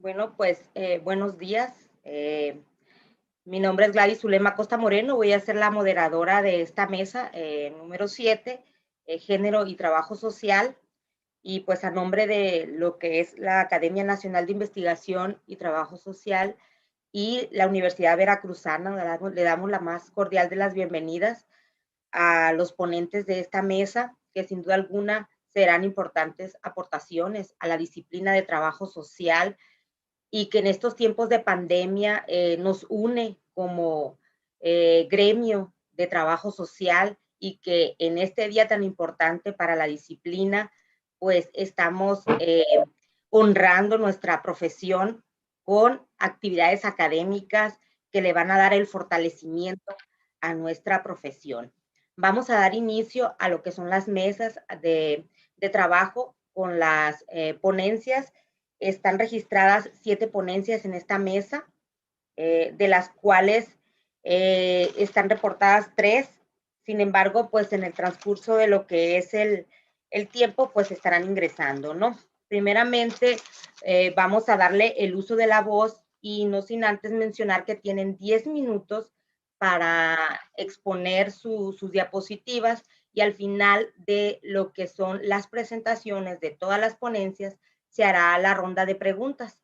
Bueno, pues buenos días. Mi nombre es Gladys Zulema Costa Moreno. Voy a ser la moderadora de esta mesa número 7, Género y Trabajo Social. Y pues a nombre de lo que es la Academia Nacional de Investigación y Trabajo Social y la Universidad Veracruzana, le damos la más cordial de las bienvenidas a los ponentes de esta mesa, que sin duda alguna serán importantes aportaciones a la disciplina de trabajo social y que en estos tiempos de pandemia nos une como gremio de trabajo social y que en este día tan importante para la disciplina, pues estamos honrando nuestra profesión con actividades académicas que le van a dar el fortalecimiento a nuestra profesión. Vamos a dar inicio a lo que son las mesas de trabajo con las ponencias. Están registradas 7 ponencias en esta mesa, de las cuales están reportadas 3. Sin embargo, pues en el transcurso de lo que es el tiempo, pues estarán ingresando, ¿no? Primeramente, vamos a darle el uso de la voz y no sin antes mencionar que tienen 10 minutos para exponer sus diapositivas y al final de lo que son las presentaciones de todas las ponencias, se hará la ronda de preguntas.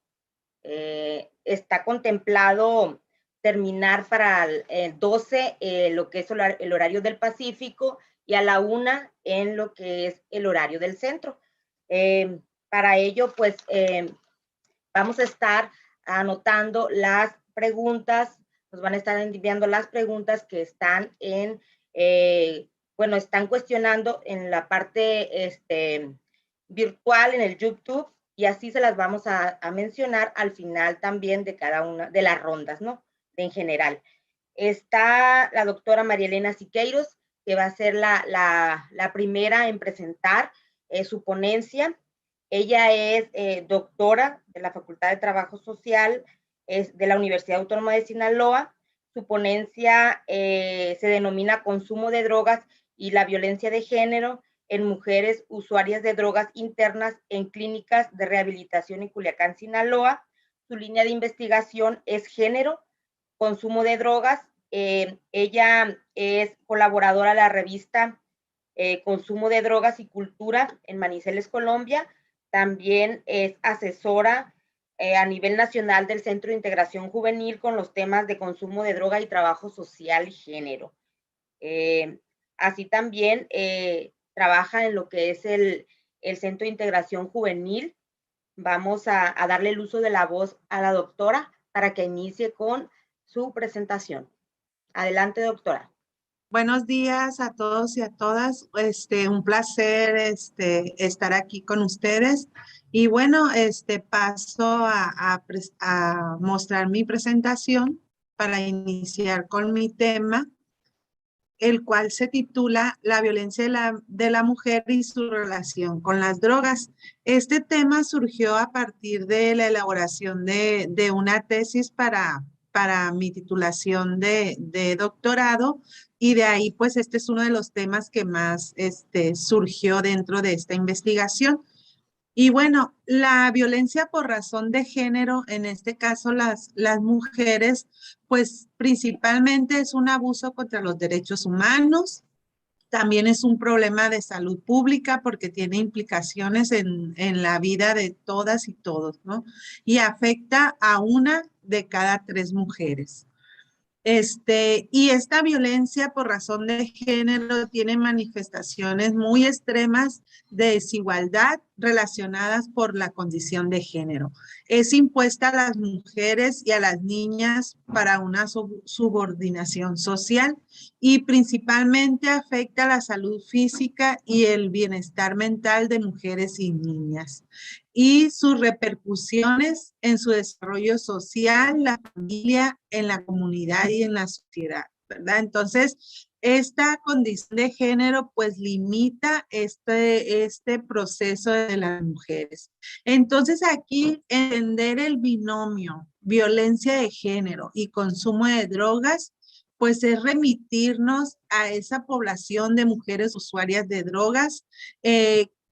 Está contemplado terminar para el 12 lo que es el horario del Pacífico y a la 1 en lo que es el horario del centro. Para ello, pues vamos a estar anotando las preguntas, nos van a estar enviando las preguntas que están bueno, están cuestionando en la parte virtual, en el YouTube, y así se las vamos a mencionar al final también de cada una de las rondas, ¿no? En general. Está la doctora María Elena Siqueiros, que va a ser la primera en presentar su ponencia. Ella es doctora de la Facultad de Trabajo Social, es de la Universidad Autónoma de Sinaloa. Su ponencia se denomina Consumo de drogas y la violencia de género en mujeres usuarias de drogas internas en clínicas de rehabilitación en Culiacán, Sinaloa. Su línea de investigación es género, consumo de drogas. Ella es colaboradora de la revista Consumo de Drogas y Cultura en Manizales, Colombia. También es asesora a nivel nacional del Centro de Integración Juvenil con los temas de consumo de droga y trabajo social y género. Así también trabaja en lo que es el Centro de Integración Juvenil. Vamos a darle el uso de la voz a la doctora para que inicie con su presentación. Adelante, doctora. Buenos días a todos y a todas. Un placer estar aquí con ustedes. Y bueno, paso a mostrar mi presentación para iniciar con mi tema, el cual se titula La violencia de la mujer y su relación con las drogas. Este tema surgió a partir de la elaboración de una tesis para mi titulación de doctorado, y de ahí pues este es uno de los temas que más surgió dentro de esta investigación. Y bueno, la violencia por razón de género, en este caso las mujeres, pues principalmente es un abuso contra los derechos humanos. También es un problema de salud pública porque tiene implicaciones en la vida de todas y todos, ¿no? Y afecta a 1 de cada 3 mujeres. Y esta violencia por razón de género tiene manifestaciones muy extremas de desigualdad relacionadas por la condición de género. Es impuesta a las mujeres y a las niñas para una subordinación social y principalmente afecta la salud física y el bienestar mental de mujeres y niñas, y sus repercusiones en su desarrollo social, la familia, en la comunidad y en la sociedad, ¿verdad? Entonces, esta condición de género pues limita este proceso de las mujeres. Entonces, aquí entender el binomio violencia de género y consumo de drogas pues es remitirnos a esa población de mujeres usuarias de drogas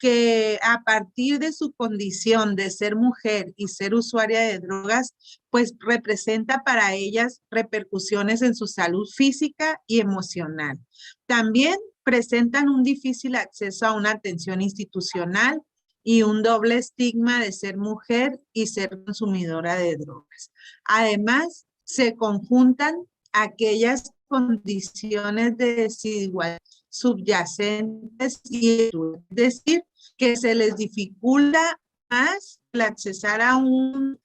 que a partir de su condición de ser mujer y ser usuaria de drogas, pues representa para ellas repercusiones en su salud física y emocional. También presentan un difícil acceso a una atención institucional y un doble estigma de ser mujer y ser consumidora de drogas. Además, se conjuntan aquellas condiciones de desigualdad subyacentes y es decir, que se les dificulta más el accesar a un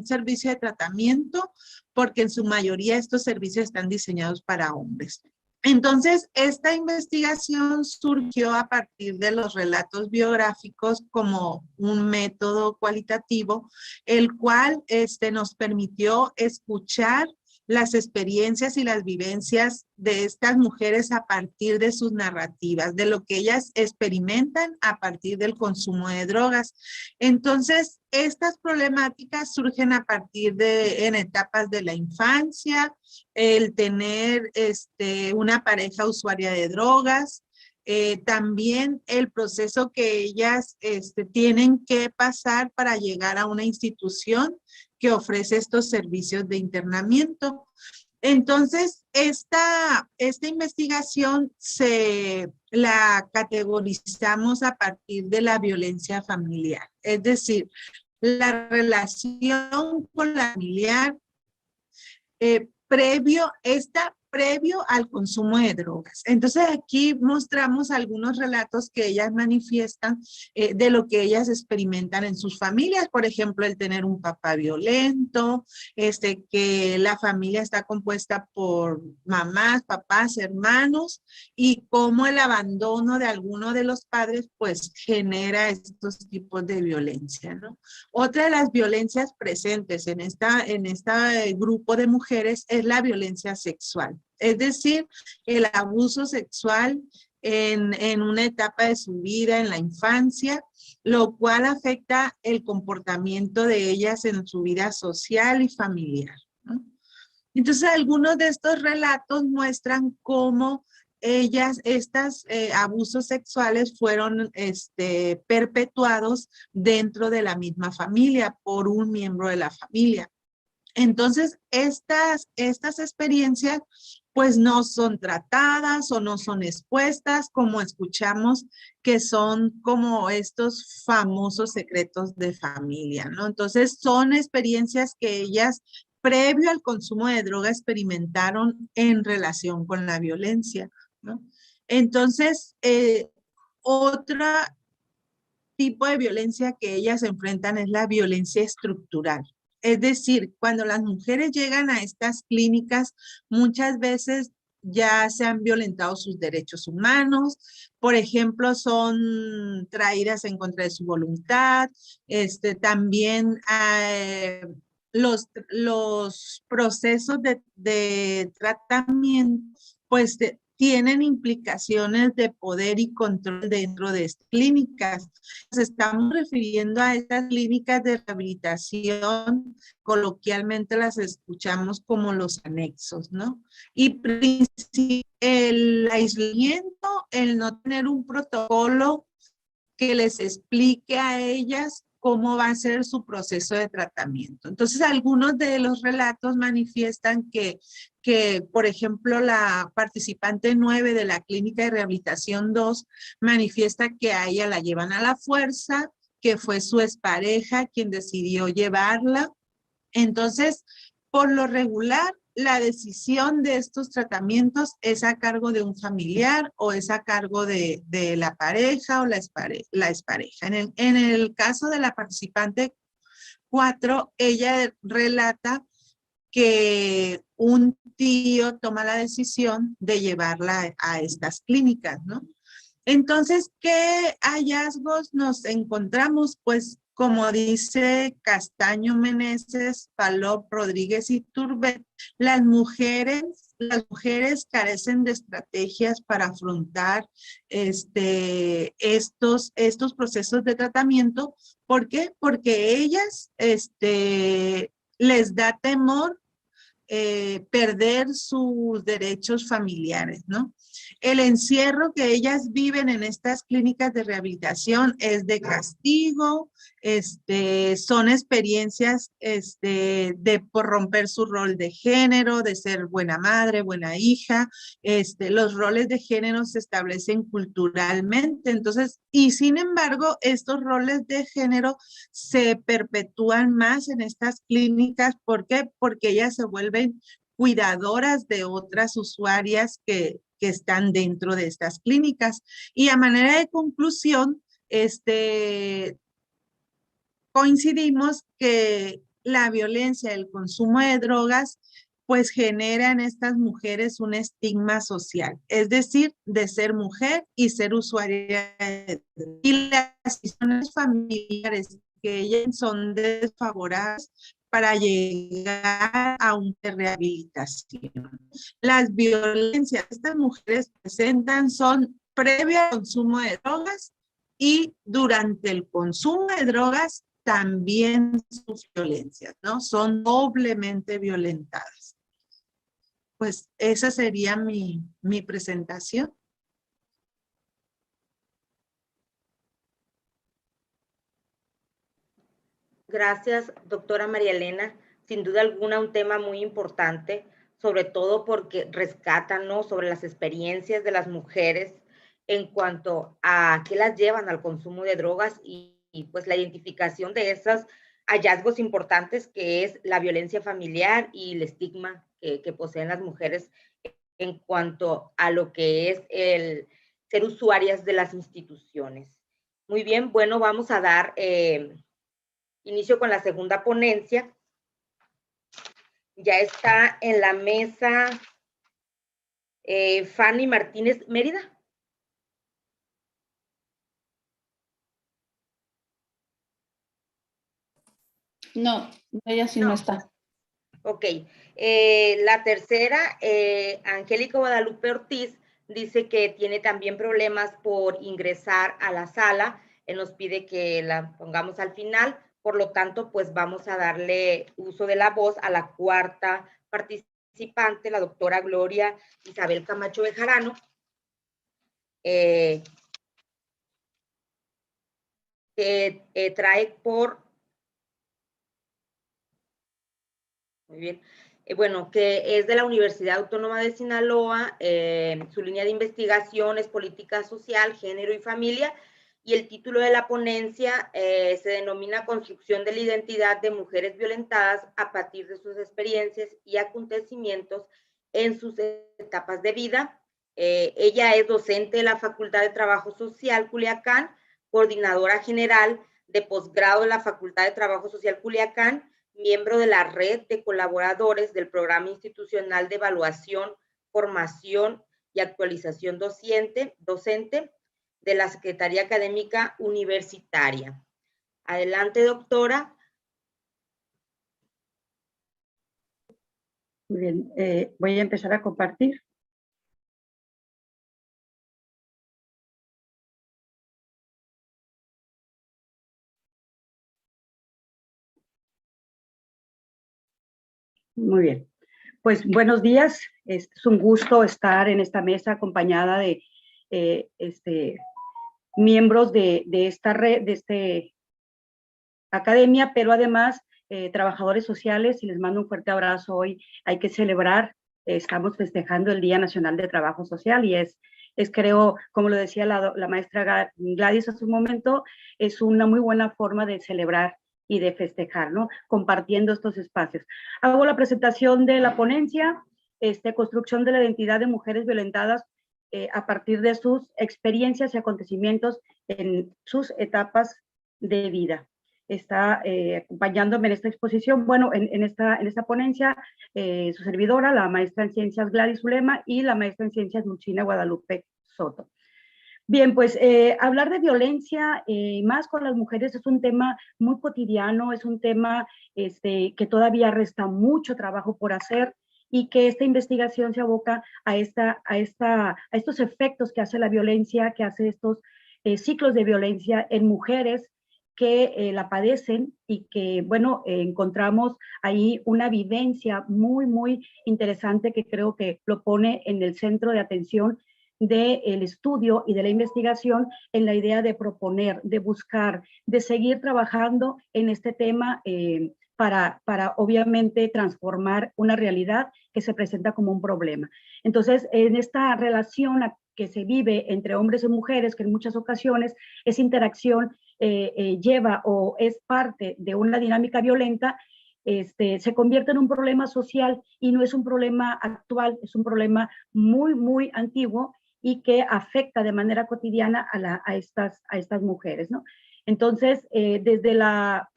servicio de tratamiento porque en su mayoría estos servicios están diseñados para hombres. Entonces, esta investigación surgió a partir de los relatos biográficos como un método cualitativo, el cual nos permitió escuchar las experiencias y las vivencias de estas mujeres a partir de sus narrativas, de lo que ellas experimentan a partir del consumo de drogas. Entonces, estas problemáticas surgen a partir en etapas de la infancia, el tener una pareja usuaria de drogas, también el proceso que ellas tienen que pasar para llegar a una institución que ofrece estos servicios de internamiento. Entonces, esta investigación la categorizamos a partir de la violencia familiar, es decir, la relación con la familiar previo al consumo de drogas. Entonces aquí mostramos algunos relatos que ellas manifiestan de lo que ellas experimentan en sus familias, por ejemplo, el tener un papá violento, que la familia está compuesta por mamás, papás, hermanos, y cómo el abandono de alguno de los padres pues genera estos tipos de violencia, ¿no? Otra de las violencias presentes en este grupo de mujeres es la violencia sexual. Es decir, el abuso sexual en una etapa de su vida, en la infancia, lo cual afecta el comportamiento de ellas en su vida social y familiar, ¿no? Entonces, algunos de estos relatos muestran cómo estos abusos sexuales fueron perpetuados dentro de la misma familia por un miembro de la familia. Entonces, estas experiencias pues no son tratadas o no son expuestas, como escuchamos, que son como estos famosos secretos de familia, ¿no? Entonces, son experiencias que ellas, previo al consumo de droga, experimentaron en relación con la violencia, ¿no? Entonces, otro tipo de violencia que ellas enfrentan es la violencia estructural. Es decir, cuando las mujeres llegan a estas clínicas, muchas veces ya se han violentado sus derechos humanos, por ejemplo, son traídas en contra de su voluntad, también los procesos de tratamiento, pues tienen implicaciones de poder y control dentro de estas clínicas. Nos estamos refiriendo a estas clínicas de rehabilitación, coloquialmente las escuchamos como los anexos, ¿no? Y el aislamiento, el no tener un protocolo que les explique a ellas cómo va a ser su proceso de tratamiento. Entonces, algunos de los relatos manifiestan que por ejemplo, la participante 9 de la Clínica de Rehabilitación 2 manifiesta que a ella la llevan a la fuerza, que fue su expareja quien decidió llevarla. Entonces, por lo regular, la decisión de estos tratamientos es a cargo de un familiar o es a cargo de la pareja o la expareja. En el caso de la participante 4, ella relata que un tío toma la decisión de llevarla a estas clínicas, ¿no? Entonces, ¿qué hallazgos nos encontramos? Pues, como dice Castaño Meneses, Palop, Rodríguez y Turbet, las mujeres carecen de estrategias para afrontar estos procesos de tratamiento. ¿Por qué? Porque ellas les da temor perder sus derechos familiares, ¿no? El encierro que ellas viven en estas clínicas de rehabilitación es de castigo, son experiencias de por romper su rol de género, de ser buena madre, buena hija. Los roles de género se establecen culturalmente, entonces, y sin embargo, estos roles de género se perpetúan más en estas clínicas. ¿Por qué? Porque ellas se vuelven cuidadoras de otras usuarias que están dentro de estas clínicas. Y a manera de conclusión, coincidimos que la violencia, el consumo de drogas, pues genera en estas mujeres un estigma social, es decir, de ser mujer y ser usuaria de drogas. Y las situaciones familiares que ellas son desfavorables para llegar a una rehabilitación. Las violencias que estas mujeres presentan son previo al consumo de drogas y durante el consumo de drogas también sus violencias, ¿no? Son doblemente violentadas. Pues esa sería mi presentación. Gracias, doctora María Elena. Sin duda alguna, un tema muy importante, sobre todo porque rescatan, ¿no?, sobre las experiencias de las mujeres en cuanto a qué las llevan al consumo de drogas y pues la identificación de esos hallazgos importantes que es la violencia familiar y el estigma que poseen las mujeres en cuanto a lo que es el ser usuarias de las instituciones. Muy bien, bueno, vamos a dar inicio con la segunda ponencia. Ya está en la mesa Fanny Martínez Mérida. No, ella sí no está. Ok. La tercera, Angélica Guadalupe Ortiz, dice que tiene también problemas por ingresar a la sala. Él nos pide que la pongamos al final. Por lo tanto, pues vamos a darle uso de la voz a la cuarta participante, la doctora Gloria Isabel Camacho Bejarano. Que trae por... Muy bien. Bueno, que es de la Universidad Autónoma de Sinaloa, su línea de investigación es política social, género y familia, y el título de la ponencia se denomina Construcción de la identidad de mujeres violentadas a partir de sus experiencias y acontecimientos en sus etapas de vida. Ella es docente de la Facultad de Trabajo Social Culiacán, coordinadora general de posgrado de la Facultad de Trabajo Social Culiacán, miembro de la red de colaboradores del Programa Institucional de Evaluación, Formación y Actualización Docente de la Secretaría Académica Universitaria. Adelante, doctora. Muy bien, voy a empezar a compartir. Muy bien, pues buenos días. Es un gusto estar en esta mesa acompañada de miembros de esta red, de esta academia, pero además trabajadores sociales, y les mando un fuerte abrazo. Hoy hay que celebrar, estamos festejando el Día Nacional de Trabajo Social y es creo, como lo decía la maestra Gladys hace un momento, es una muy buena forma de celebrar y de festejar, ¿no? Compartiendo estos espacios. Hago la presentación de la ponencia, construcción de la identidad de mujeres violentadas a partir de sus experiencias y acontecimientos en sus etapas de vida. Está acompañándome en esta exposición, bueno, en esta ponencia, su servidora, la maestra en Ciencias Gladys Zulema y la maestra en Ciencias Luchina Guadalupe Soto. Bien, pues hablar de violencia, más con las mujeres, es un tema muy cotidiano, es un tema que todavía resta mucho trabajo por hacer y que esta investigación se aboca a estos efectos que hace la violencia, que hace estos ciclos de violencia en mujeres que la padecen y que, bueno, encontramos ahí una vivencia muy, muy interesante que creo que lo pone en el centro de atención del estudio y de la investigación, en la idea de proponer, de buscar, de seguir trabajando en este tema para obviamente transformar una realidad que se presenta como un problema. Entonces, en esta relación que se vive entre hombres y mujeres, que en muchas ocasiones esa interacción lleva o es parte de una dinámica violenta, se convierte en un problema social y no es un problema actual, es un problema muy, muy antiguo y que afecta de manera cotidiana a estas mujeres, ¿no? Entonces, desde la...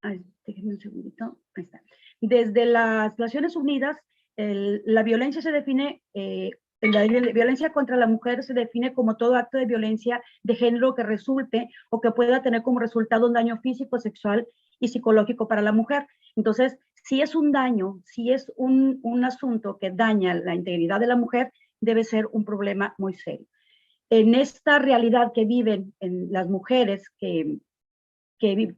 Ay, déjenme un segundito, ahí está. Desde las Naciones Unidas, la violencia se define, la violencia contra la mujer se define como todo acto de violencia de género que resulte o que pueda tener como resultado un daño físico, sexual y psicológico para la mujer. Entonces, si es un daño, si es un asunto que daña la integridad de la mujer, debe ser un problema muy serio. En esta realidad que viven las mujeres que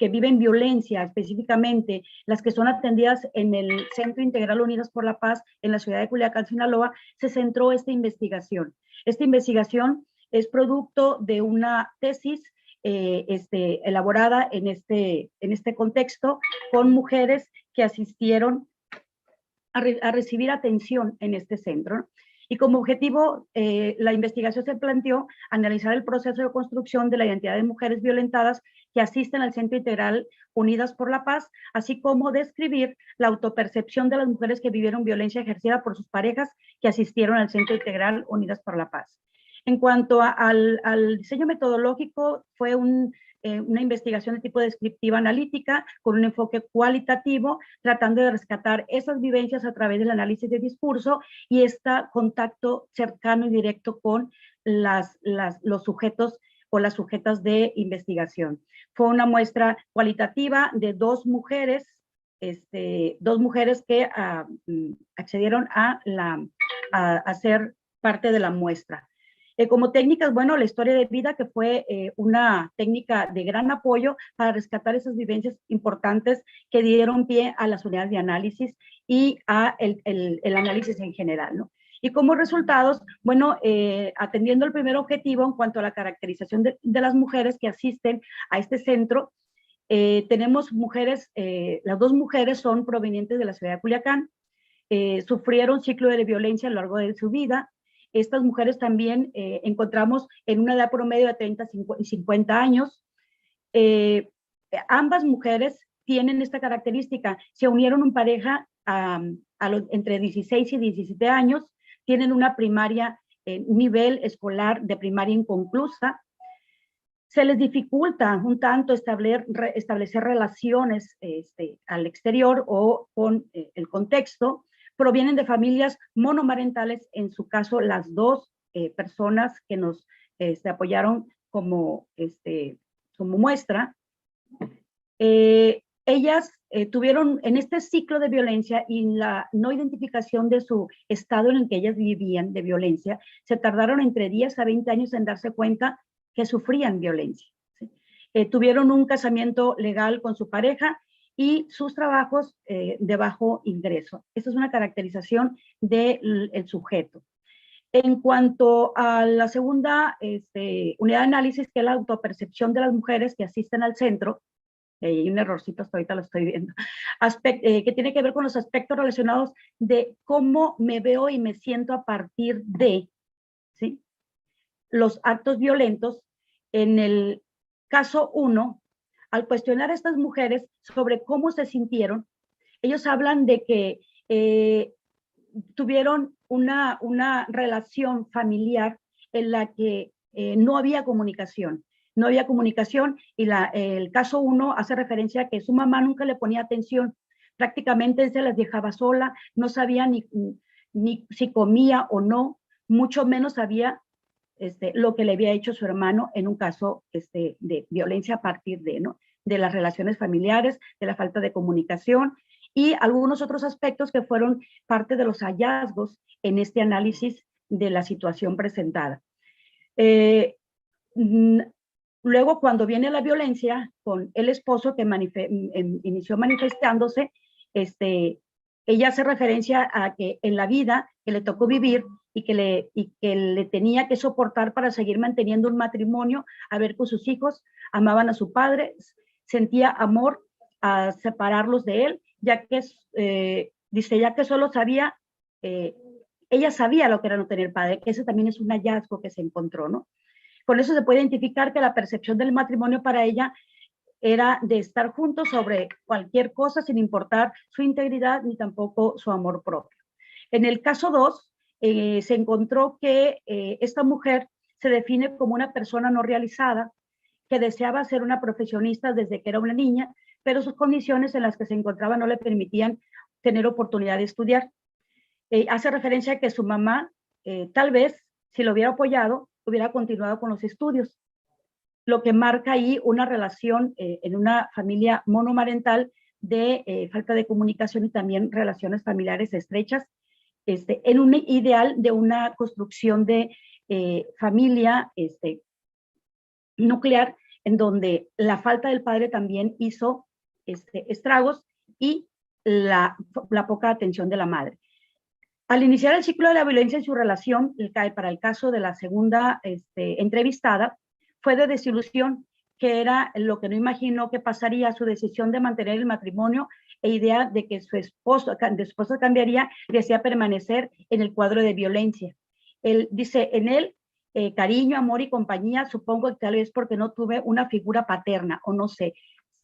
viven violencia, específicamente las que son atendidas en el Centro Integral Unidas por la Paz en la ciudad de Culiacán, Sinaloa, se centró esta investigación. Esta investigación es producto de una tesis elaborada en este contexto con mujeres que asistieron a recibir atención en este centro, ¿no? Y como objetivo, la investigación se planteó analizar el proceso de construcción de la identidad de mujeres violentadas que asisten al Centro Integral Unidas por la Paz, así como describir la autopercepción de las mujeres que vivieron violencia ejercida por sus parejas que asistieron al Centro Integral Unidas por la Paz. En cuanto al diseño metodológico, fue una investigación de tipo descriptiva analítica con un enfoque cualitativo, tratando de rescatar esas vivencias a través del análisis de discurso y este contacto cercano y directo con los sujetos o las sujetas de investigación. Fue una muestra cualitativa de dos mujeres que accedieron a ser parte de la muestra. Como técnicas, bueno, la historia de vida, que fue una técnica de gran apoyo para rescatar esas vivencias importantes que dieron pie a las unidades de análisis y a el análisis en general, ¿no? Y como resultados, bueno, atendiendo el primer objetivo en cuanto a la caracterización de las mujeres que asisten a este centro, tenemos mujeres, las dos mujeres son provenientes de la ciudad de Culiacán, sufrieron ciclo de violencia a lo largo de su vida. Estas mujeres también encontramos en una edad promedio de 30 y 50 años. Ambas mujeres tienen esta característica, se unieron en pareja entre 16 y 17 años, tienen una primaria, nivel escolar de primaria inconclusa. Se les dificulta un tanto establecer relaciones al exterior o con el contexto. Provienen de familias monomarentales, en su caso las dos personas que nos apoyaron como muestra. Ellas tuvieron en este ciclo de violencia y la no identificación de su estado en el que ellas vivían de violencia, se tardaron entre 10 a 20 años en darse cuenta que sufrían violencia, ¿sí? Tuvieron un casamiento legal con su pareja y sus trabajos de bajo ingreso. Esa es una caracterización del sujeto. En cuanto a la segunda unidad de análisis, que es la autopercepción de las mujeres que asisten al centro, hay un errorcito, hasta ahorita lo estoy viendo, que tiene que ver con los aspectos relacionados de cómo me veo y me siento a partir de, ¿sí?, los actos violentos. En el caso 1, al cuestionar a estas mujeres sobre cómo se sintieron, ellos hablan de que tuvieron una relación familiar en la que no había comunicación. No había comunicación y el caso 1 hace referencia a que su mamá nunca le ponía atención, prácticamente se las dejaba sola, no sabía ni si comía o no, mucho menos sabía lo que le había hecho su hermano en un caso de violencia a partir de las relaciones familiares, de la falta de comunicación y algunos otros aspectos que fueron parte de los hallazgos en este análisis de la situación presentada. Luego, cuando viene la violencia con el esposo que inició manifestándose, ella hace referencia a que en la vida que le tocó vivir y que le tenía que soportar para seguir manteniendo un matrimonio, a ver con sus hijos, amaban a su padre, sentía amor a separarlos de él, ya que dice, ya que solo sabía, ella sabía lo que era no tener padre, que ese también es un hallazgo que se encontró, ¿no? Con eso se puede identificar que la percepción del matrimonio para ella era de estar juntos sobre cualquier cosa sin importar su integridad ni tampoco su amor propio. En el caso 2, se encontró que esta mujer se define como una persona no realizada, que deseaba ser una profesionista desde que era una niña, pero sus condiciones en las que se encontraba no le permitían tener oportunidad de estudiar. Hace referencia a que su mamá, tal vez, si lo hubiera apoyado, hubiera continuado con los estudios, lo que marca ahí una relación en una familia monomarental de falta de comunicación y también relaciones familiares estrechas, en un ideal de una construcción de familia nuclear, en donde la falta del padre también hizo estragos y la poca atención de la madre. Al iniciar el ciclo de la violencia en su relación, para el caso de la segunda entrevistada, fue de desilusión, que era lo que no imaginó que pasaría, su decisión de mantener el matrimonio e idea de que su esposo cambiaría y desea permanecer en el cuadro de violencia. Él dice, en él, cariño, amor y compañía, supongo que tal vez porque no tuve una figura paterna, o no sé,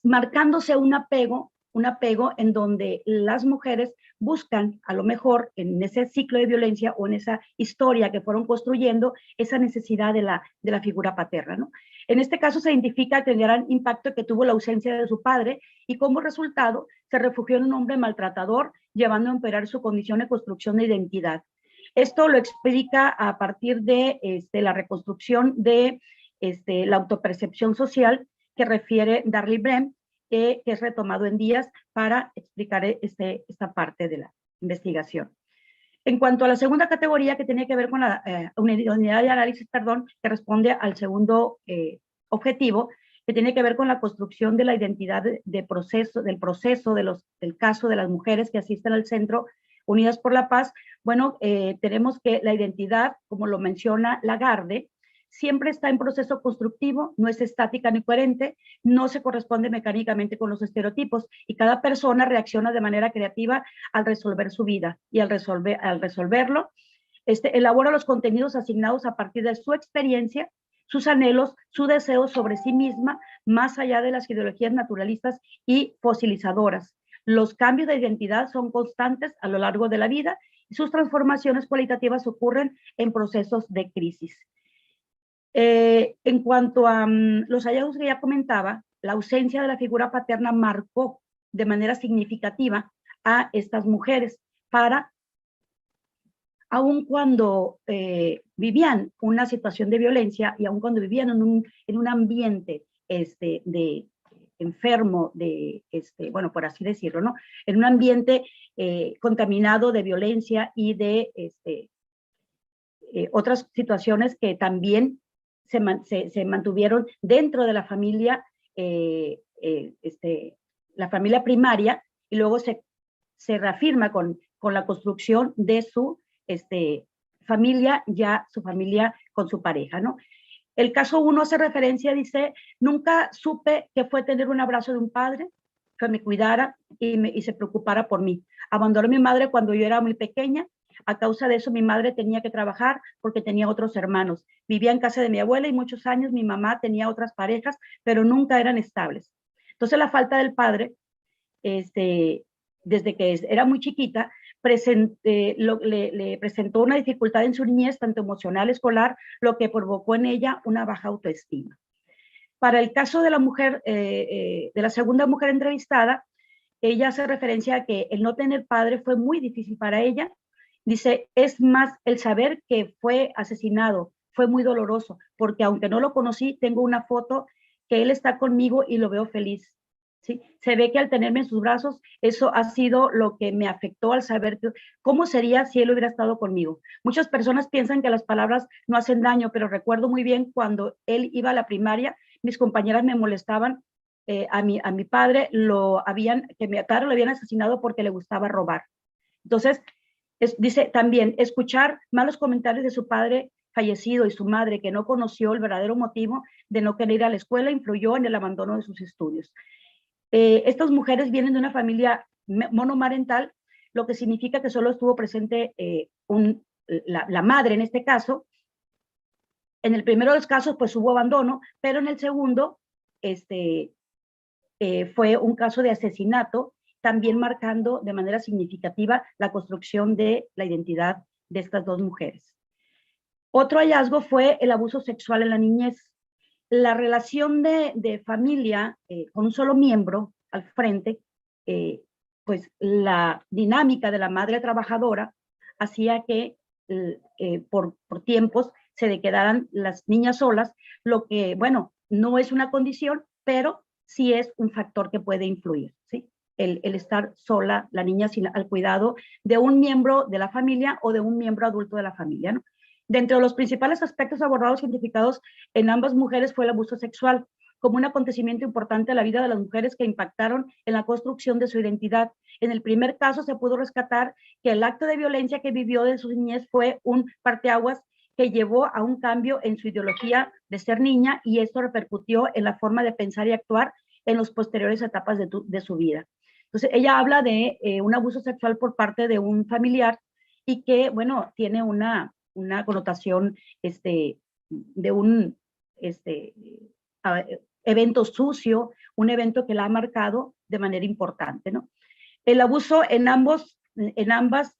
marcándose un apego en donde las mujeres buscan, a lo mejor en ese ciclo de violencia o en esa historia que fueron construyendo, esa necesidad de la figura paterna, ¿no? En este caso se identifica el gran impacto que tuvo la ausencia de su padre y como resultado se refugió en un hombre maltratador, llevando a empeorar su condición de construcción de identidad. Esto lo explica a partir de la reconstrucción de la autopercepción social que refiere Darley Brem, que es retomado en Díaz para explicar esta parte de la investigación. En cuanto a la segunda categoría, que tiene que ver con la unidad de análisis, que responde al segundo objetivo, que tiene que ver con la construcción de la identidad del proceso del caso de las mujeres que asisten al Centro Unidas por la Paz. Bueno, tenemos que la identidad, como lo menciona Lagarde, siempre está en proceso constructivo, no es estática ni coherente, no se corresponde mecánicamente con los estereotipos y cada persona reacciona de manera creativa al resolver su vida y al resolverlo, elabora los contenidos asignados a partir de su experiencia, sus anhelos, su deseo sobre sí misma, más allá de las ideologías naturalistas y fosilizadoras. Los cambios de identidad son constantes a lo largo de la vida y sus transformaciones cualitativas ocurren en procesos de crisis. En cuanto a los hallazgos que ya comentaba, la ausencia de la figura paterna marcó de manera significativa a estas mujeres aun cuando vivían una situación de violencia y aun cuando vivían en un ambiente de enfermo, bueno, por así decirlo, ¿no? En un ambiente contaminado de violencia y de otras situaciones que también se mantuvieron dentro de la familia, la familia primaria, y luego se reafirma con la construcción de su familia, ya su familia con su pareja, ¿no? El caso 1 hace referencia, dice, nunca supe qué fue tener un abrazo de un padre que me cuidara y se preocupara por mí. Abandoné a mi madre cuando yo era muy pequeña. A causa de eso, mi madre tenía que trabajar porque tenía otros hermanos. Vivía en casa de mi abuela y muchos años mi mamá tenía otras parejas, pero nunca eran estables. Entonces, la falta del padre, desde que era muy chiquita, le presentó una dificultad en su niñez, tanto emocional, escolar, lo que provocó en ella una baja autoestima. Para el caso de la mujer, de la segunda mujer entrevistada, ella hace referencia a que el no tener padre fue muy difícil para ella. Dice, es más, el saber que fue asesinado fue muy doloroso, porque aunque no lo conocí, tengo una foto que él está conmigo y lo veo feliz. ¿Sí? Se ve que al tenerme en sus brazos, eso ha sido lo que me afectó al saber cómo sería si él hubiera estado conmigo. Muchas personas piensan que las palabras no hacen daño, pero recuerdo muy bien cuando él iba a la primaria, mis compañeras me molestaban, a mi padre que mi padre lo habían asesinado porque le gustaba robar. Entonces, dice también, escuchar malos comentarios de su padre fallecido y su madre, que no conoció el verdadero motivo de no querer ir a la escuela, influyó en el abandono de sus estudios. Estas mujeres vienen de una familia monomarental, lo que significa que solo estuvo presente la madre en este caso. En el primero de los casos, pues hubo abandono, pero en el segundo, fue un caso de asesinato, también marcando de manera significativa la construcción de la identidad de estas dos mujeres. Otro hallazgo fue el abuso sexual en la niñez. La relación de familia con un solo miembro al frente, pues la dinámica de la madre trabajadora hacía que por tiempos se quedaran las niñas solas, lo que, bueno, no es una condición, pero sí es un factor que puede influir, ¿sí? El estar sola, la niña al cuidado de un miembro de la familia o de un miembro adulto de la familia, ¿no? Dentro de los principales aspectos abordados y identificados en ambas mujeres fue el abuso sexual, como un acontecimiento importante en la vida de las mujeres que impactaron en la construcción de su identidad. En el primer caso se pudo rescatar que el acto de violencia que vivió de su niñez fue un parteaguas que llevó a un cambio en su ideología de ser niña, y esto repercutió en la forma de pensar y actuar en las posteriores etapas de su vida. Entonces, ella habla de un abuso sexual por parte de un familiar y que, bueno, tiene una connotación de un evento sucio, un evento que la ha marcado de manera importante, ¿no? El abuso en ambos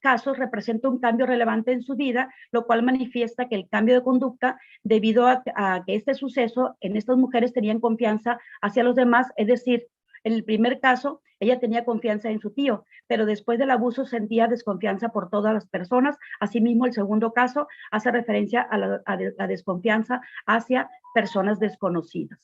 casos representa un cambio relevante en su vida, lo cual manifiesta que el cambio de conducta debido a que este suceso en estas mujeres tenían confianza hacia los demás, es decir, en el primer caso ella tenía confianza en su tío, pero después del abuso sentía desconfianza por todas las personas. Asimismo, el segundo caso hace referencia a la desconfianza hacia personas desconocidas.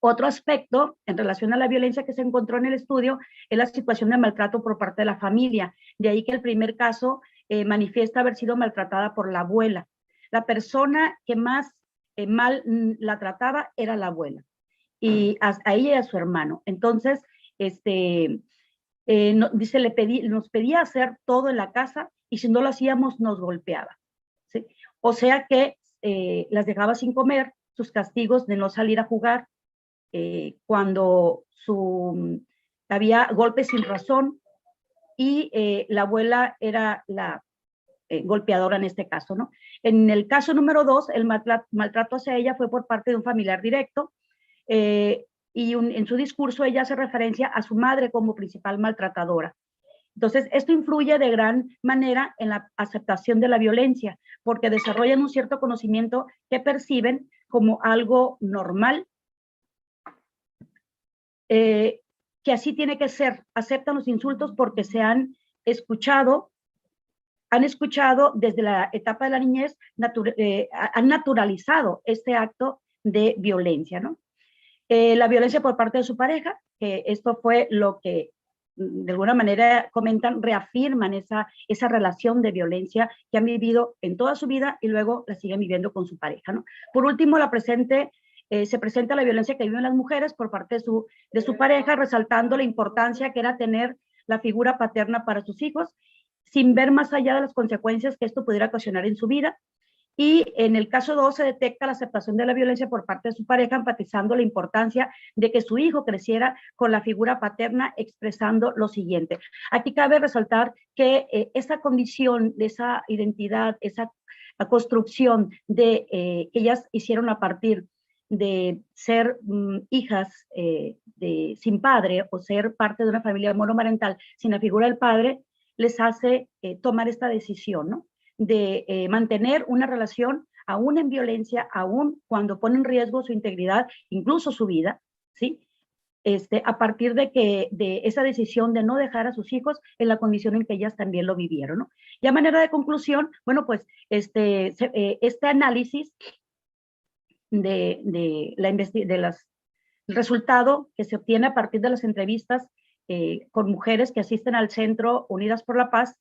Otro aspecto en relación a la violencia que se encontró en el estudio es la situación de maltrato por parte de la familia. De ahí que el primer caso manifiesta haber sido maltratada por la abuela. La persona que más mal la trataba era la abuela, y a ella y a su hermano. Entonces, dice, nos pedía hacer todo en la casa, y si no lo hacíamos nos golpeaba, ¿sí? O sea que las dejaba sin comer, sus castigos de no salir a jugar, cuando había golpes sin razón, y la abuela era la golpeadora en este caso, ¿no? En el caso número 2, el maltrato hacia ella fue por parte de un familiar directo, y en su discurso ella hace referencia a su madre como principal maltratadora. Entonces, esto influye de gran manera en la aceptación de la violencia, porque desarrollan un cierto conocimiento que perciben como algo normal, que así tiene que ser. Aceptan los insultos porque se han escuchado desde la etapa de la niñez, han naturalizado este acto de violencia, ¿no? La violencia por parte de su pareja, que esto fue lo que de alguna manera comentan, reafirman esa relación de violencia que han vivido en toda su vida y luego la siguen viviendo con su pareja, ¿no? Por último, se presenta la violencia que viven las mujeres por parte de su pareja, resaltando la importancia que era tener la figura paterna para sus hijos, sin ver más allá de las consecuencias que esto pudiera ocasionar en su vida. Y en el caso 2 se detecta la aceptación de la violencia por parte de su pareja, enfatizando la importancia de que su hijo creciera con la figura paterna, expresando lo siguiente. Aquí cabe resaltar que esa condición, de esa identidad, esa construcción que ellas hicieron a partir de ser hijas sin padre, o ser parte de una familia monomarental sin la figura del padre, les hace tomar esta decisión, ¿no? De mantener una relación aún en violencia, aún cuando pone en riesgo su integridad, incluso su vida, ¿sí? A partir de esa decisión de no dejar a sus hijos en la condición en que ellas también lo vivieron, ¿no? Y a manera de conclusión, bueno, pues este análisis el resultado que se obtiene a partir de las entrevistas con mujeres que asisten al Centro Unidas por la Paz,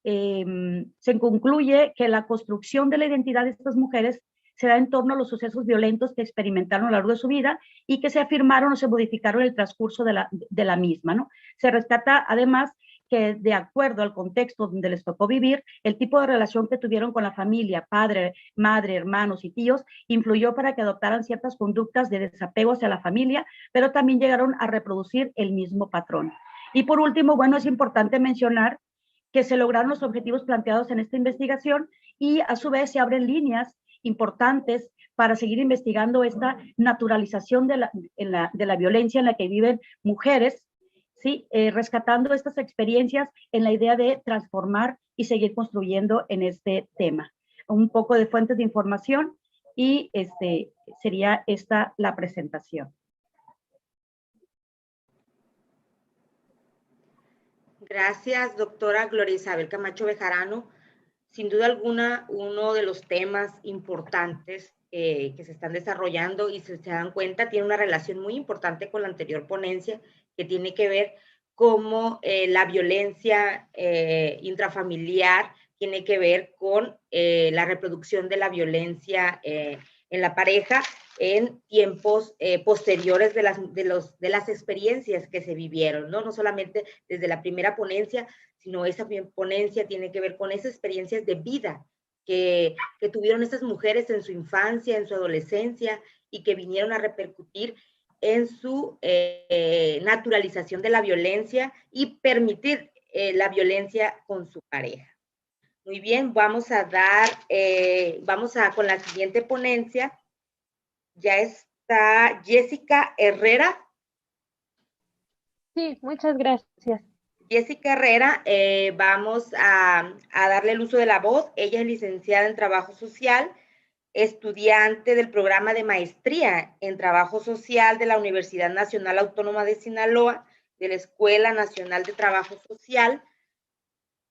se concluye que la construcción de la identidad de estas mujeres se da en torno a los sucesos violentos que experimentaron a lo largo de su vida y que se afirmaron o se modificaron en el transcurso de la misma, ¿no? Se rescata además que de acuerdo al contexto donde les tocó vivir, el tipo de relación que tuvieron con la familia, padre, madre, hermanos y tíos, influyó para que adoptaran ciertas conductas de desapego hacia la familia, pero también llegaron a reproducir el mismo patrón. Y por último, bueno, es importante mencionar que se lograron los objetivos planteados en esta investigación y a su vez se abren líneas importantes para seguir investigando esta naturalización de la violencia en la que viven mujeres, ¿sí? Rescatando estas experiencias en la idea de transformar y seguir construyendo en este tema. Un poco de fuentes de información y sería esta la presentación. Gracias, doctora Gloria Isabel Camacho Bejarano. Sin duda alguna, uno de los temas importantes que se están desarrollando y se dan cuenta, tiene una relación muy importante con la anterior ponencia, que tiene que ver cómo la violencia intrafamiliar tiene que ver con la reproducción de la violencia en la pareja en tiempos posteriores de las experiencias que se vivieron, ¿no? No solamente desde la primera ponencia, sino esa ponencia tiene que ver con esas experiencias de vida que tuvieron estas mujeres en su infancia, en su adolescencia, y que vinieron a repercutir en su naturalización de la violencia y permitir la violencia con su pareja. Muy bien, vamos con la siguiente ponencia. Ya está Jessica Herrera. Sí, muchas gracias. Jessica Herrera, vamos a darle el uso de la voz. Ella es licenciada en Trabajo Social, estudiante del programa de maestría en Trabajo Social de la Universidad Nacional Autónoma de Sinaloa, de la Escuela Nacional de Trabajo Social,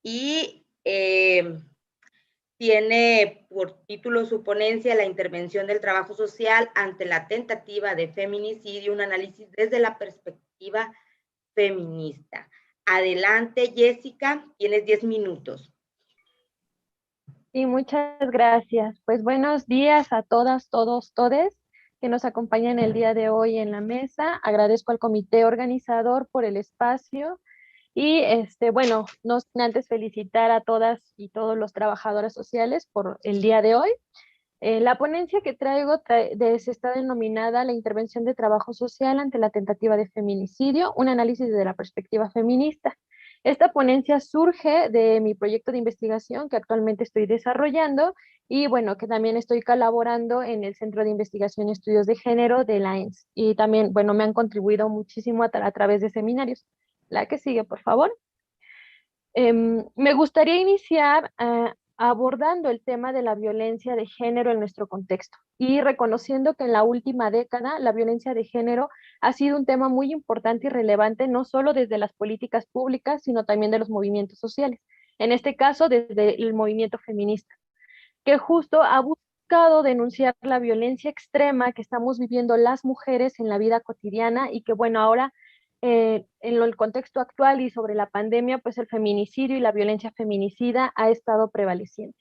y tiene por título su ponencia La intervención del trabajo social ante la tentativa de feminicidio, un análisis desde la perspectiva feminista. Adelante, Jessica, tienes 10 minutos. Sí, muchas gracias. Pues buenos días a todas, todos, todes que nos acompañan el día de hoy en la mesa. Agradezco al comité organizador por el espacio y bueno, no sin antes felicitar a todas y todos los trabajadores sociales por el día de hoy. La ponencia que traigo está denominada La intervención de trabajo social ante la tentativa de feminicidio, un análisis desde la perspectiva feminista. Esta ponencia surge de mi proyecto de investigación que actualmente estoy desarrollando y bueno, que también estoy colaborando en el Centro de Investigación y Estudios de Género de la ENS. Y también, bueno, me han contribuido muchísimo a través de seminarios. La que sigue, por favor. Me gustaría iniciar abordando el tema de la violencia de género en nuestro contexto y reconociendo que en la última década la violencia de género ha sido un tema muy importante y relevante no solo desde las políticas públicas, sino también de los movimientos sociales. En este caso, desde el movimiento feminista, que justo ha buscado denunciar la violencia extrema que estamos viviendo las mujeres en la vida cotidiana y que, bueno, ahora en el contexto actual y sobre la pandemia, pues el feminicidio y la violencia feminicida ha estado prevaleciendo.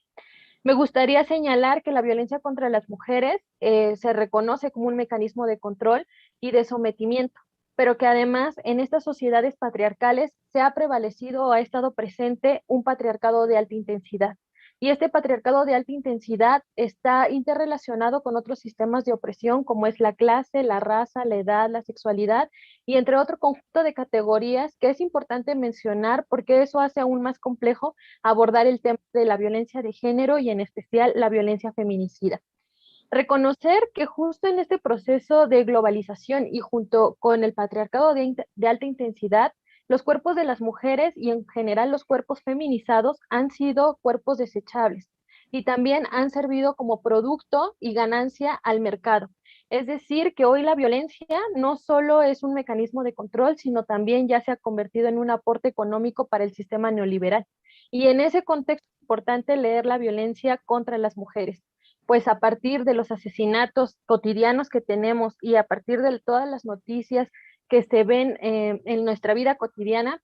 Me gustaría señalar que la violencia contra las mujeres se reconoce como un mecanismo de control y de sometimiento, pero que además en estas sociedades patriarcales se ha prevalecido o ha estado presente un patriarcado de alta intensidad. Y este patriarcado de alta intensidad está interrelacionado con otros sistemas de opresión como es la clase, la raza, la edad, la sexualidad y entre otro conjunto de categorías que es importante mencionar porque eso hace aún más complejo abordar el tema de la violencia de género y en especial la violencia feminicida. Reconocer que justo en este proceso de globalización y junto con el patriarcado de alta intensidad, los cuerpos de las mujeres y en general los cuerpos feminizados han sido cuerpos desechables y también han servido como producto y ganancia al mercado. Es decir, que hoy la violencia no solo es un mecanismo de control, sino también ya se ha convertido en un aporte económico para el sistema neoliberal. Y en ese contexto es importante leer la violencia contra las mujeres, pues a partir de los asesinatos cotidianos que tenemos y a partir de todas las noticias que se ven en nuestra vida cotidiana,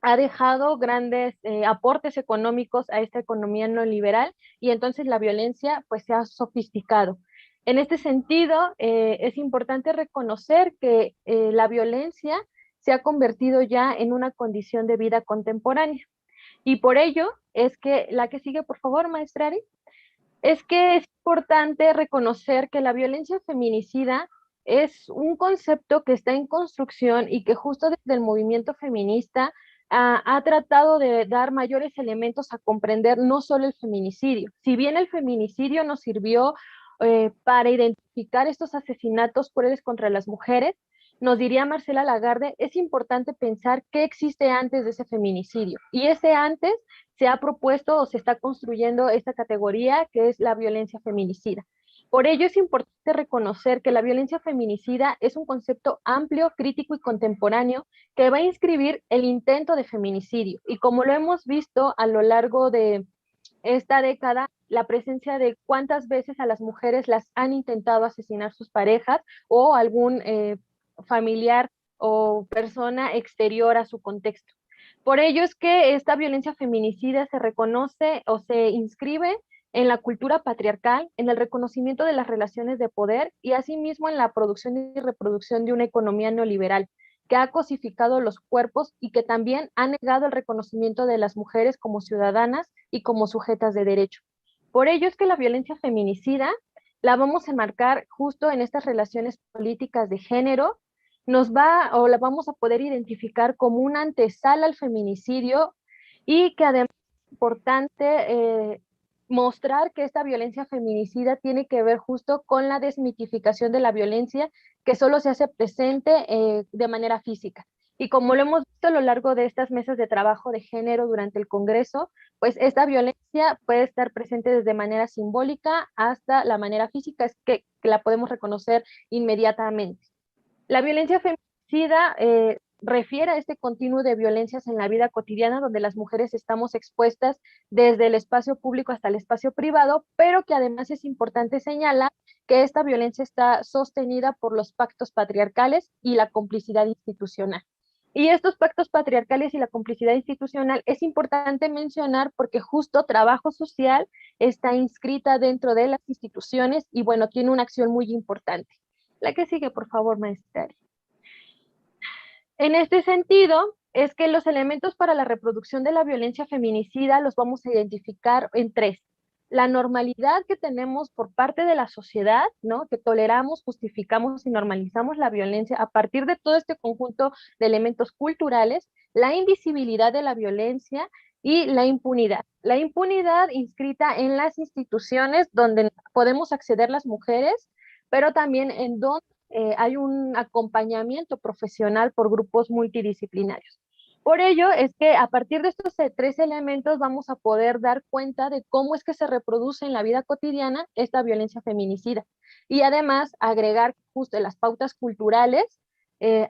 ha dejado grandes aportes económicos a esta economía neoliberal y entonces la violencia pues se ha sofisticado. En este sentido, es importante reconocer que la violencia se ha convertido ya en una condición de vida contemporánea. Y por ello es que, la que sigue, por favor, maestra Ari, es que es importante reconocer que la violencia feminicida es un concepto que está en construcción y que justo desde el movimiento feminista ha tratado de dar mayores elementos a comprender no solo el feminicidio. Si bien el feminicidio nos sirvió para identificar estos asesinatos crueles contra las mujeres, nos diría Marcela Lagarde, es importante pensar qué existe antes de ese feminicidio. Y ese antes se ha propuesto o se está construyendo esta categoría que es la violencia feminicida. Por ello es importante reconocer que la violencia feminicida es un concepto amplio, crítico y contemporáneo que va a inscribir el intento de feminicidio. Y como lo hemos visto a lo largo de esta década, la presencia de cuántas veces a las mujeres las han intentado asesinar sus parejas o algún familiar o persona exterior a su contexto. Por ello es que esta violencia feminicida se reconoce o se inscribe en la cultura patriarcal, en el reconocimiento de las relaciones de poder y asimismo en la producción y reproducción de una economía neoliberal que ha cosificado los cuerpos y que también ha negado el reconocimiento de las mujeres como ciudadanas y como sujetas de derecho. Por ello es que la violencia feminicida la vamos a enmarcar justo en estas relaciones políticas de género, nos va o la vamos a poder identificar como una antesala al feminicidio y que además es importante mostrar que esta violencia feminicida tiene que ver justo con la desmitificación de la violencia que solo se hace presente de manera física. Y como lo hemos visto a lo largo de estas mesas de trabajo de género durante el Congreso, pues esta violencia puede estar presente desde manera simbólica hasta la manera física, es que la podemos reconocer inmediatamente. La violencia feminicida refiere a este continuo de violencias en la vida cotidiana donde las mujeres estamos expuestas desde el espacio público hasta el espacio privado, pero que además es importante señalar que esta violencia está sostenida por los pactos patriarcales y la complicidad institucional. Y estos pactos patriarcales y la complicidad institucional es importante mencionar porque justo trabajo social está inscrita dentro de las instituciones y bueno, tiene una acción muy importante. La que sigue, por favor, maestra. En este sentido, es que los elementos para la reproducción de la violencia feminicida los vamos a identificar en tres. La normalidad que tenemos por parte de la sociedad, ¿no? Que toleramos, justificamos y normalizamos la violencia a partir de todo este conjunto de elementos culturales, la invisibilidad de la violencia y la impunidad. La impunidad inscrita en las instituciones donde podemos acceder las mujeres, pero también en donde hay un acompañamiento profesional por grupos multidisciplinarios. Por ello es que a partir de estos tres elementos vamos a poder dar cuenta de cómo es que se reproduce en la vida cotidiana esta violencia feminicida. Y además agregar justo las pautas culturales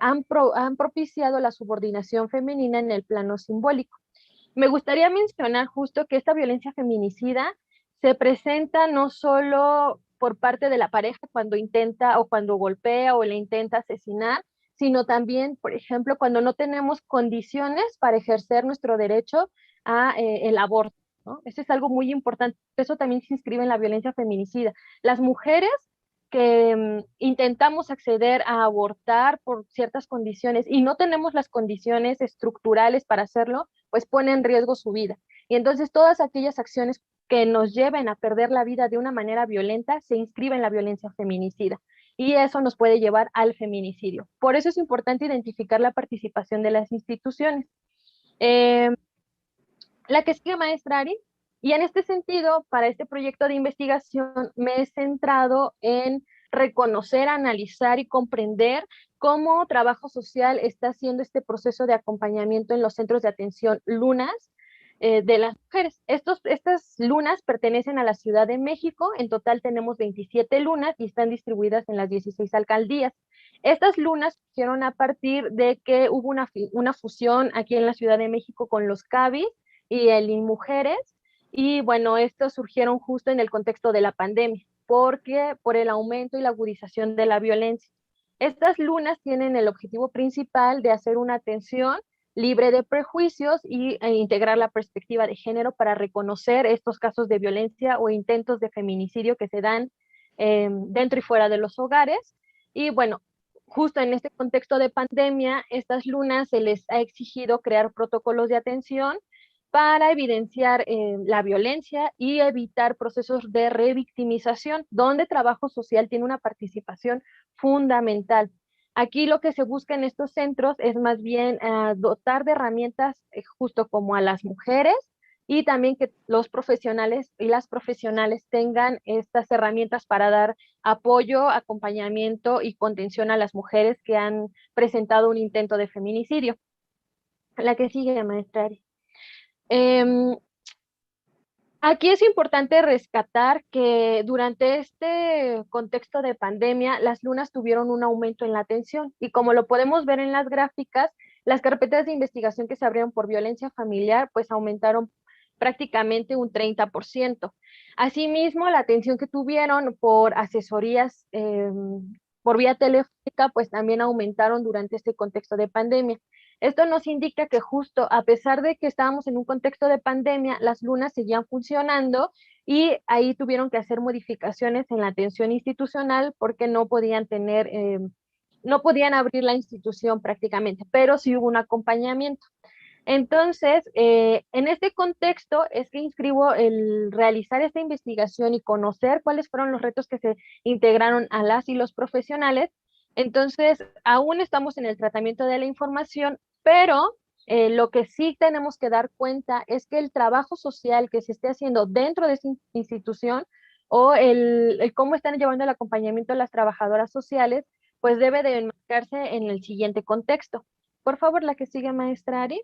han propiciado la subordinación femenina en el plano simbólico. Me gustaría mencionar justo que esta violencia feminicida se presenta no solo por parte de la pareja cuando intenta o cuando golpea o le intenta asesinar, sino también, por ejemplo, cuando no tenemos condiciones para ejercer nuestro derecho a el aborto, ¿no? Eso es algo muy importante, eso también se inscribe en la violencia feminicida. Las mujeres que intentamos acceder a abortar por ciertas condiciones y no tenemos las condiciones estructurales para hacerlo, pues pone en riesgo su vida. Y entonces todas aquellas acciones que nos lleven a perder la vida de una manera violenta se inscriben en la violencia feminicida. Y eso nos puede llevar al feminicidio. Por eso es importante identificar la participación de las instituciones. La que sigue, maestra Ari. Y en este sentido, para este proyecto de investigación me he centrado en reconocer, analizar y comprender cómo trabajo social está haciendo este proceso de acompañamiento en los centros de atención lunas de las mujeres. Estas lunas pertenecen a la Ciudad de México. En total tenemos 27 lunas y están distribuidas en las 16 alcaldías. Estas lunas surgieron a partir de que hubo una fusión aquí en la Ciudad de México con los CABI y el INMujeres, y bueno, estos surgieron justo en el contexto de la pandemia, porque por el aumento y la agudización de la violencia. Estas lunas tienen el objetivo principal de hacer una atención libre de prejuicios e integrar la perspectiva de género para reconocer estos casos de violencia o intentos de feminicidio que se dan dentro y fuera de los hogares. Y bueno, justo en este contexto de pandemia, estas lunas se les ha exigido crear protocolos de atención para evidenciar la violencia y evitar procesos de revictimización, donde trabajo social tiene una participación fundamental. Aquí lo que se busca en estos centros es más bien dotar de herramientas justo como a las mujeres y también que los profesionales y las profesionales tengan estas herramientas para dar apoyo, acompañamiento y contención a las mujeres que han presentado un intento de feminicidio. La que sigue, maestra Ari. Aquí es importante rescatar que durante este contexto de pandemia, las lunas tuvieron un aumento en la atención y como lo podemos ver en las gráficas, las carpetas de investigación que se abrieron por violencia familiar pues aumentaron prácticamente un 30%. Asimismo, la atención que tuvieron por asesorías por vía telefónica pues también aumentaron durante este contexto de pandemia. Esto nos indica que justo a pesar de que estábamos en un contexto de pandemia, las lunas seguían funcionando y ahí tuvieron que hacer modificaciones en la atención institucional porque no podían tener, no podían abrir la institución prácticamente, pero sí hubo un acompañamiento. Entonces, en este contexto es que inscribo el realizar esta investigación y conocer cuáles fueron los retos que se integraron a las y los profesionales. Entonces, aún estamos en el tratamiento de la información, pero lo que sí tenemos que dar cuenta es que el trabajo social que se esté haciendo dentro de esa institución o el cómo están llevando el acompañamiento a las trabajadoras sociales, pues debe de enmarcarse en el siguiente contexto. Por favor, la que sigue, maestra Ari.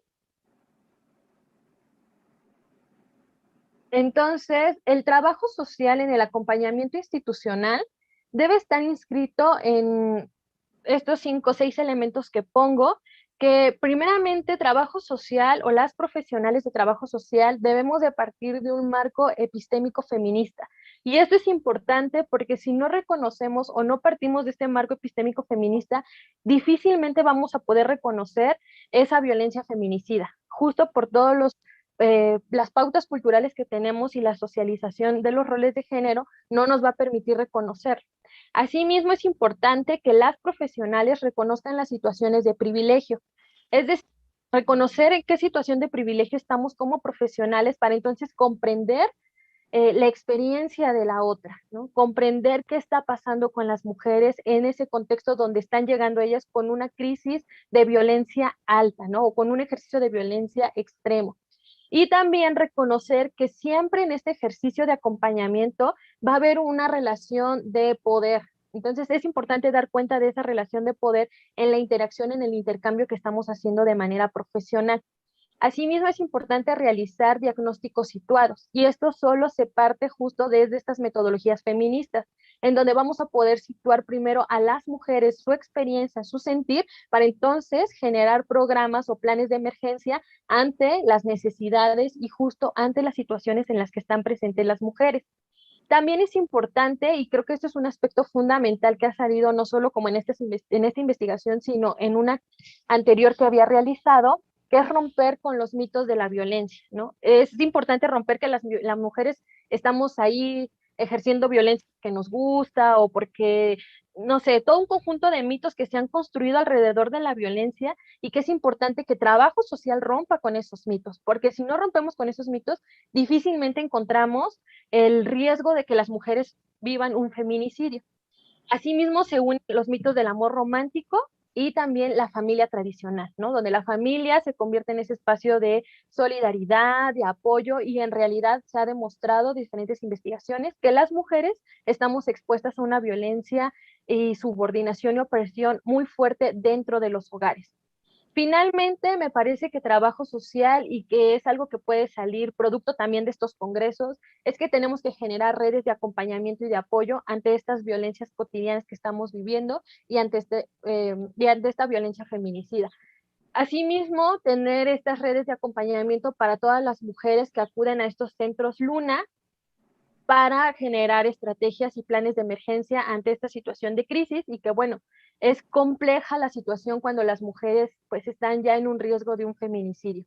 Entonces, el trabajo social en el acompañamiento institucional debe estar inscrito en estos 5 o 6 elementos que pongo, que primeramente trabajo social o las profesionales de trabajo social debemos de partir de un marco epistémico feminista. Y esto es importante porque si no reconocemos o no partimos de este marco epistémico feminista, difícilmente vamos a poder reconocer esa violencia feminicida, justo por todos las pautas culturales que tenemos y la socialización de los roles de género no nos va a permitir reconocer. Asimismo, es importante que las profesionales reconozcan las situaciones de privilegio, es decir, reconocer en qué situación de privilegio estamos como profesionales para entonces comprender la experiencia de la otra, ¿no? Comprender qué está pasando con las mujeres en ese contexto donde están llegando ellas con una crisis de violencia alta, ¿no? O con un ejercicio de violencia extremo. Y también reconocer que siempre en este ejercicio de acompañamiento va a haber una relación de poder. Entonces es importante dar cuenta de esa relación de poder en la interacción, en el intercambio que estamos haciendo de manera profesional. Asimismo, es importante realizar diagnósticos situados y esto solo se parte justo desde estas metodologías feministas, en donde vamos a poder situar primero a las mujeres, su experiencia, su sentir, para entonces generar programas o planes de emergencia ante las necesidades y justo ante las situaciones en las que están presentes las mujeres. También es importante, y creo que esto es un aspecto fundamental que ha salido no solo como en esta investigación, sino en una anterior que había realizado, que es romper con los mitos de la violencia, ¿no? Es importante romper que las mujeres estamos ahí ejerciendo violencia que nos gusta o porque, no sé, todo un conjunto de mitos que se han construido alrededor de la violencia y que es importante que trabajo social rompa con esos mitos, porque si no rompemos con esos mitos, difícilmente encontramos el riesgo de que las mujeres vivan un feminicidio. Asimismo, se unen los mitos del amor romántico y también la familia tradicional, ¿no? Donde la familia se convierte en ese espacio de solidaridad, de apoyo, y en realidad se ha demostrado diferentes investigaciones que las mujeres estamos expuestas a una violencia y subordinación y opresión muy fuerte dentro de los hogares. Finalmente, me parece que trabajo social y que es algo que puede salir producto también de estos congresos, es que tenemos que generar redes de acompañamiento y de apoyo ante estas violencias cotidianas que estamos viviendo y ante esta violencia feminicida. Asimismo, tener estas redes de acompañamiento para todas las mujeres que acuden a estos centros Luna para generar estrategias y planes de emergencia ante esta situación de crisis y que, bueno, es compleja la situación cuando las mujeres pues están ya en un riesgo de un feminicidio.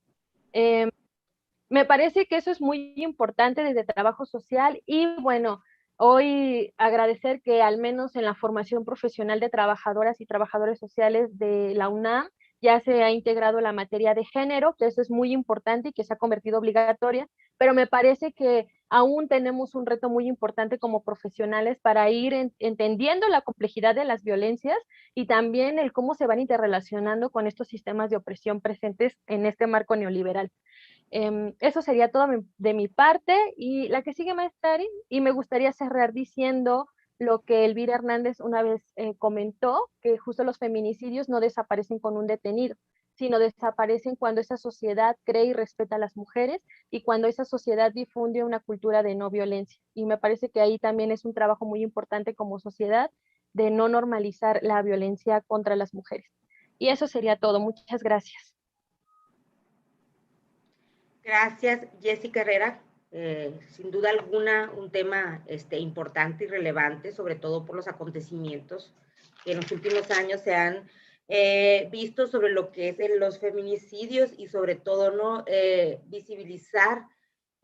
Me parece que eso es muy importante desde trabajo social y bueno, hoy agradecer que al menos en la formación profesional de trabajadoras y trabajadores sociales de la UNAM ya se ha integrado la materia de género, que eso es muy importante y que se ha convertido obligatoria, pero me parece que aún tenemos un reto muy importante como profesionales para ir entendiendo la complejidad de las violencias y también el cómo se van interrelacionando con estos sistemas de opresión presentes en este marco neoliberal. Eso sería todo de mi parte y la que sigue, maestra Ari, y me gustaría cerrar diciendo lo que Elvira Hernández una vez comentó, que justo los feminicidios no desaparecen con un detenido, sino desaparecen cuando esa sociedad cree y respeta a las mujeres y cuando esa sociedad difunde una cultura de no violencia. Y me parece que ahí también es un trabajo muy importante como sociedad de no normalizar la violencia contra las mujeres. Y eso sería todo. Muchas gracias. Gracias, Jessica Herrera. Sin duda alguna, un tema importante y relevante, sobre todo por los acontecimientos que en los últimos años se han visto sobre lo que es los feminicidios y sobre todo no visibilizar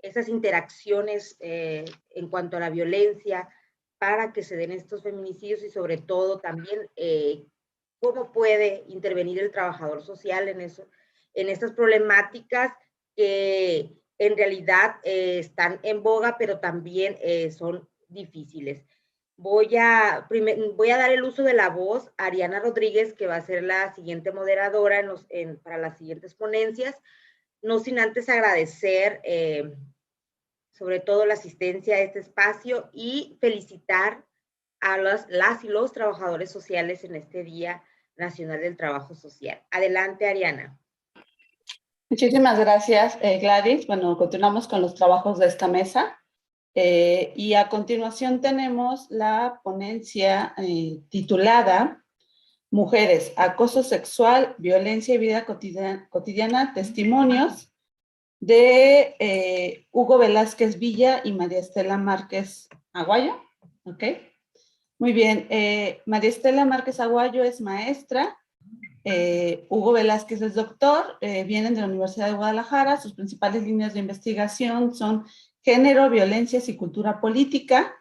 esas interacciones en cuanto a la violencia para que se den estos feminicidios y sobre todo también cómo puede intervenir el trabajador social en eso, en estas problemáticas que en realidad están en boga, pero también son difíciles. Voy a dar el uso de la voz a Ariana Rodríguez, que va a ser la siguiente moderadora para las siguientes ponencias, no sin antes agradecer sobre todo la asistencia a este espacio y felicitar a las y los trabajadores sociales en este Día Nacional del Trabajo Social. Adelante, Ariana. Muchísimas gracias, Gladys. Bueno, continuamos con los trabajos de esta mesa. Y a continuación tenemos la ponencia titulada Mujeres, acoso sexual, violencia y vida cotidiana, testimonios, de Hugo Velázquez Villa y María Estela Márquez Aguayo. ¿Ok? Muy bien. María Estela Márquez Aguayo es maestra. Hugo Velázquez es doctor, vienen de la Universidad de Guadalajara. Sus principales líneas de investigación son género, violencias y cultura política.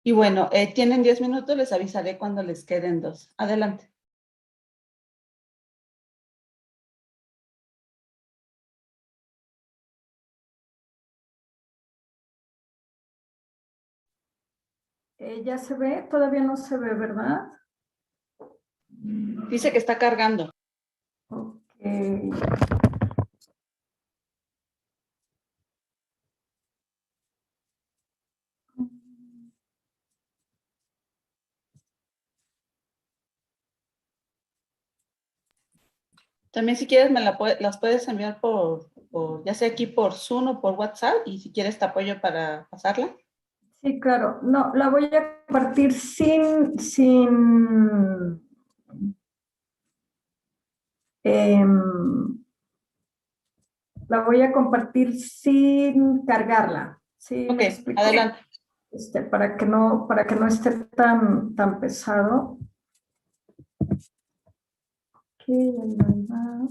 Y bueno, tienen 10 minutos, les avisaré cuando les queden 2. Adelante. ¿Ya se ve? Todavía no se ve, ¿verdad? Dice que está cargando. Ok. También si quieres las puedes enviar por, ya sea aquí por Zoom o por WhatsApp, y si quieres te apoyo para pasarla. Sí, claro. No, la voy a compartir la voy a compartir sin cargarla. ¿Sí? Ok, ¿Me explico? adelante. Para que no esté tan pesado. Ok, ahí va.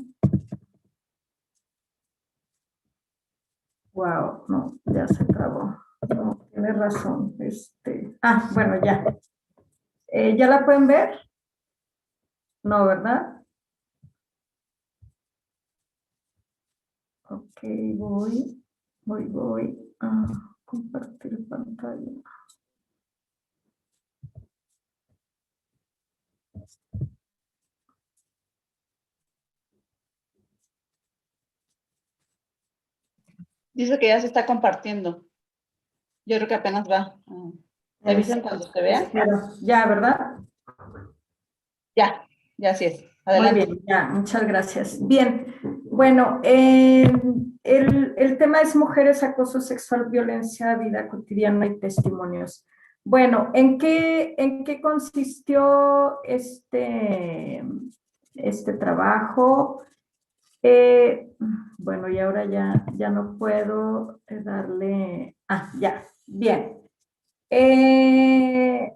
Wow, no, ya se trabó. No, tienes razón. Bueno, ya. ¿Ya la pueden ver? No, ¿verdad? Ok, voy a compartir pantalla. Dice que ya se está compartiendo. Yo creo que apenas va. ¿Te avisan cuando se vea? Ya, ¿verdad? Ya sí es. Adelante. Muy bien, ya, muchas gracias. Bien, bueno, el tema es mujeres, acoso sexual, violencia, vida cotidiana y testimonios. Bueno, ¿en qué consistió este trabajo? Bueno, y ahora ya no puedo darle... ya, bien. ¿Qué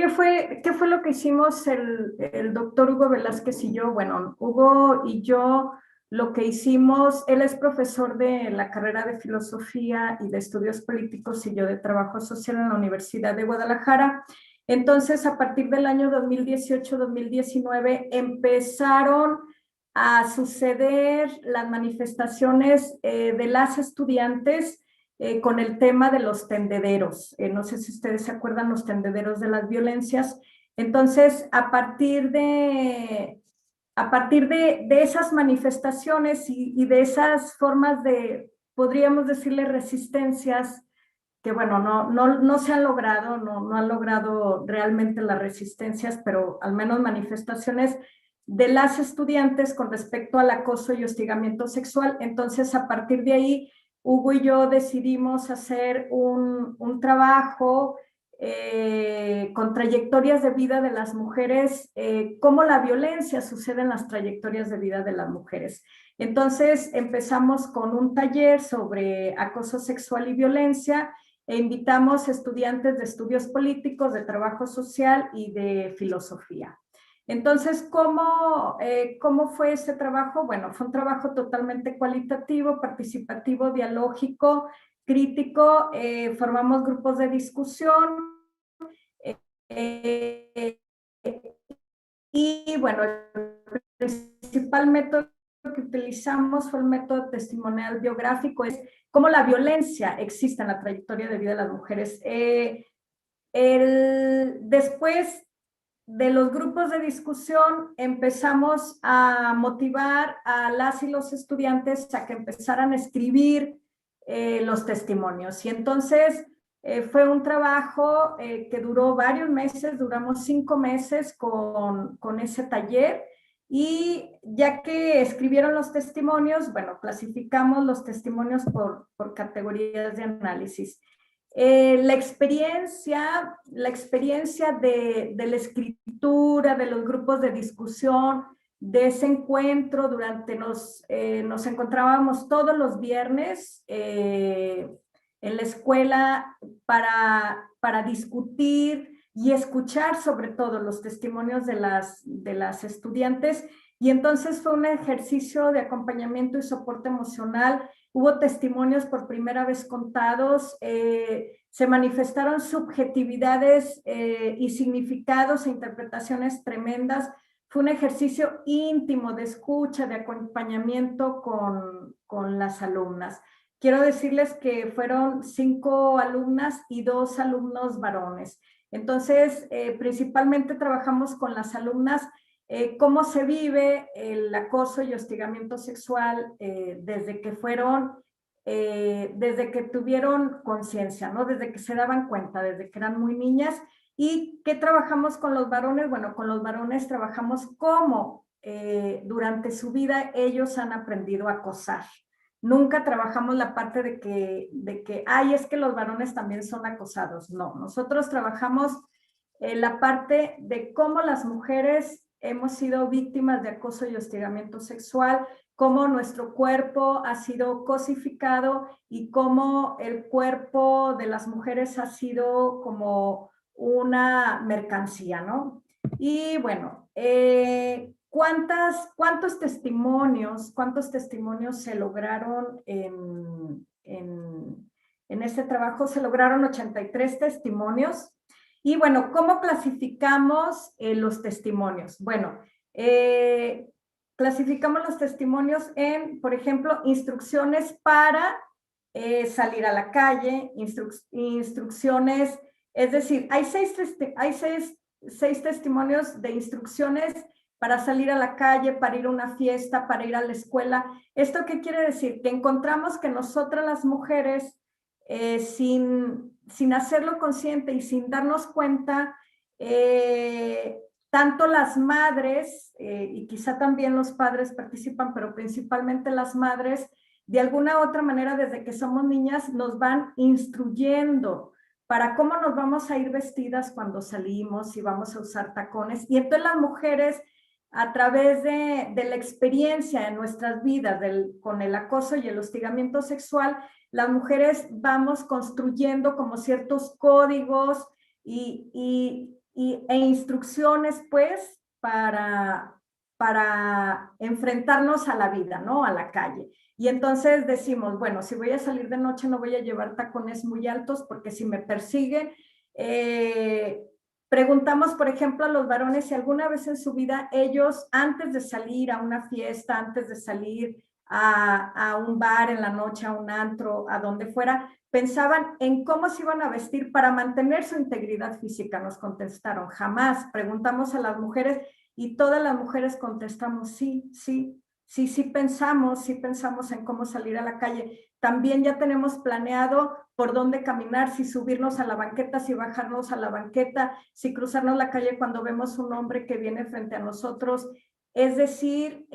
fue lo que hicimos el doctor Hugo Velázquez y yo? Bueno, Hugo y yo lo que hicimos, él es profesor de la carrera de Filosofía y de Estudios Políticos y yo de Trabajo Social en la Universidad de Guadalajara. Entonces, a partir del año 2018-2019 empezaron a suceder las manifestaciones de las estudiantes con el tema de los tendederos. No sé si ustedes se acuerdan, los tendederos de las violencias. Entonces, a partir de esas manifestaciones y de esas formas de, podríamos decirle, resistencias, que bueno, no se han logrado, no han logrado realmente las resistencias, pero al menos manifestaciones de las estudiantes con respecto al acoso y hostigamiento sexual. Entonces, a partir de ahí, Hugo y yo decidimos hacer un trabajo con trayectorias de vida de las mujeres, cómo la violencia sucede en las trayectorias de vida de las mujeres. Entonces empezamos con un taller sobre acoso sexual y violencia e invitamos estudiantes de estudios políticos, de trabajo social y de filosofía. Entonces, ¿cómo fue ese trabajo? Bueno, fue un trabajo totalmente cualitativo, participativo, dialógico, crítico. Formamos grupos de discusión. Y bueno, el principal método que utilizamos fue el método testimonial biográfico, es cómo la violencia existe en la trayectoria de vida de las mujeres. Después de los grupos de discusión empezamos a motivar a las y los estudiantes a que empezaran a escribir los testimonios. Y entonces fue un trabajo que duró varios meses, duramos 5 meses con ese taller. Y ya que escribieron los testimonios, bueno, clasificamos los testimonios por categorías de análisis. La experiencia de la escritura, de los grupos de discusión, de ese encuentro nos encontrábamos todos los viernes en la escuela para discutir y escuchar sobre todo los testimonios de las estudiantes. Y entonces fue un ejercicio de acompañamiento y soporte emocional. Hubo testimonios por primera vez contados, se manifestaron subjetividades y significados e interpretaciones tremendas. Fue un ejercicio íntimo de escucha, de acompañamiento con las alumnas. Quiero decirles que fueron 5 alumnas y 2 alumnos varones. Entonces, principalmente trabajamos con las alumnas cómo se vive el acoso y hostigamiento sexual desde que tuvieron conciencia, ¿no? Desde que se daban cuenta, desde que eran muy niñas. ¿Y qué trabajamos con los varones? Bueno, con los varones trabajamos cómo durante su vida ellos han aprendido a acosar. Nunca trabajamos la parte de que ay, es que los varones también son acosados. No, nosotros trabajamos la parte de cómo las mujeres hemos sido víctimas de acoso y hostigamiento sexual, cómo nuestro cuerpo ha sido cosificado y cómo el cuerpo de las mujeres ha sido como una mercancía, ¿no? Y bueno, ¿cuántos testimonios se lograron en este trabajo? Se lograron 83 testimonios. Y bueno, ¿cómo clasificamos los testimonios? Bueno, clasificamos los testimonios en, por ejemplo, instrucciones para salir a la calle, instrucciones, es decir, hay seis testimonios de instrucciones para salir a la calle, para ir a una fiesta, para ir a la escuela. ¿Esto qué quiere decir? Que encontramos que nosotras las mujeres, sin hacerlo consciente y sin darnos cuenta, tanto las madres y quizá también los padres participan, pero principalmente las madres, de alguna u otra manera desde que somos niñas nos van instruyendo para cómo nos vamos a ir vestidas cuando salimos, si vamos a usar tacones. Y entonces las mujeres a través de la experiencia en nuestras vidas con el acoso y el hostigamiento sexual, las mujeres vamos construyendo como ciertos códigos e instrucciones, pues, para enfrentarnos a la vida, ¿no? A la calle. Y entonces decimos, bueno, si voy a salir de noche no voy a llevar tacones muy altos porque si me persiguen, preguntamos, por ejemplo, a los varones si alguna vez en su vida ellos, antes de salir a una fiesta, antes de salir a un bar en la noche, a un antro, a donde fuera, pensaban en cómo se iban a vestir para mantener su integridad física. Nos contestaron, jamás. Preguntamos a las mujeres y todas las mujeres contestamos, sí, sí, sí, sí pensamos en cómo salir a la calle. También ya tenemos planeado por dónde caminar, si subirnos a la banqueta, si bajarnos a la banqueta, si cruzarnos la calle cuando vemos un hombre que viene frente a nosotros. Es decir,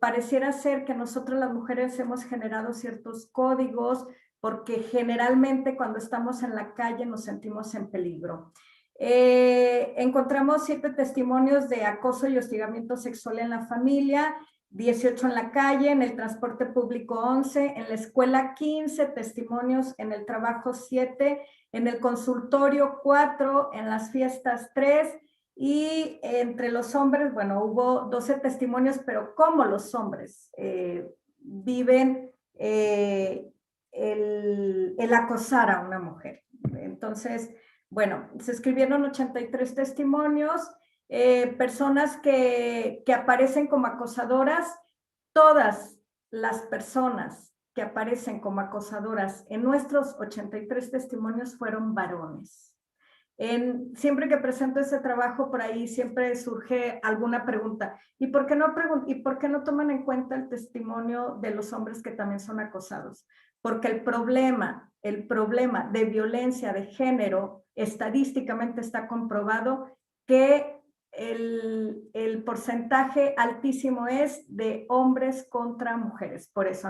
pareciera ser que nosotros las mujeres hemos generado ciertos códigos porque generalmente cuando estamos en la calle nos sentimos en peligro. Encontramos 7 testimonios de acoso y hostigamiento sexual en la familia, 18 en la calle, en el transporte público 11, en la escuela 15 testimonios, en el trabajo 7, en el consultorio 4, en las fiestas 3 y entre los hombres, bueno, hubo 12 testimonios, pero cómo los hombres viven el acosar a una mujer. Entonces, bueno, se escribieron 83 testimonios, personas que aparecen como acosadoras. Todas las personas que aparecen como acosadoras en nuestros 83 testimonios fueron varones. Siempre que presento ese trabajo por ahí siempre surge alguna pregunta. ¿Y por qué no toman en cuenta el testimonio de los hombres que también son acosados? Porque el problema de violencia de género estadísticamente está comprobado que el porcentaje altísimo es de hombres contra mujeres. Por eso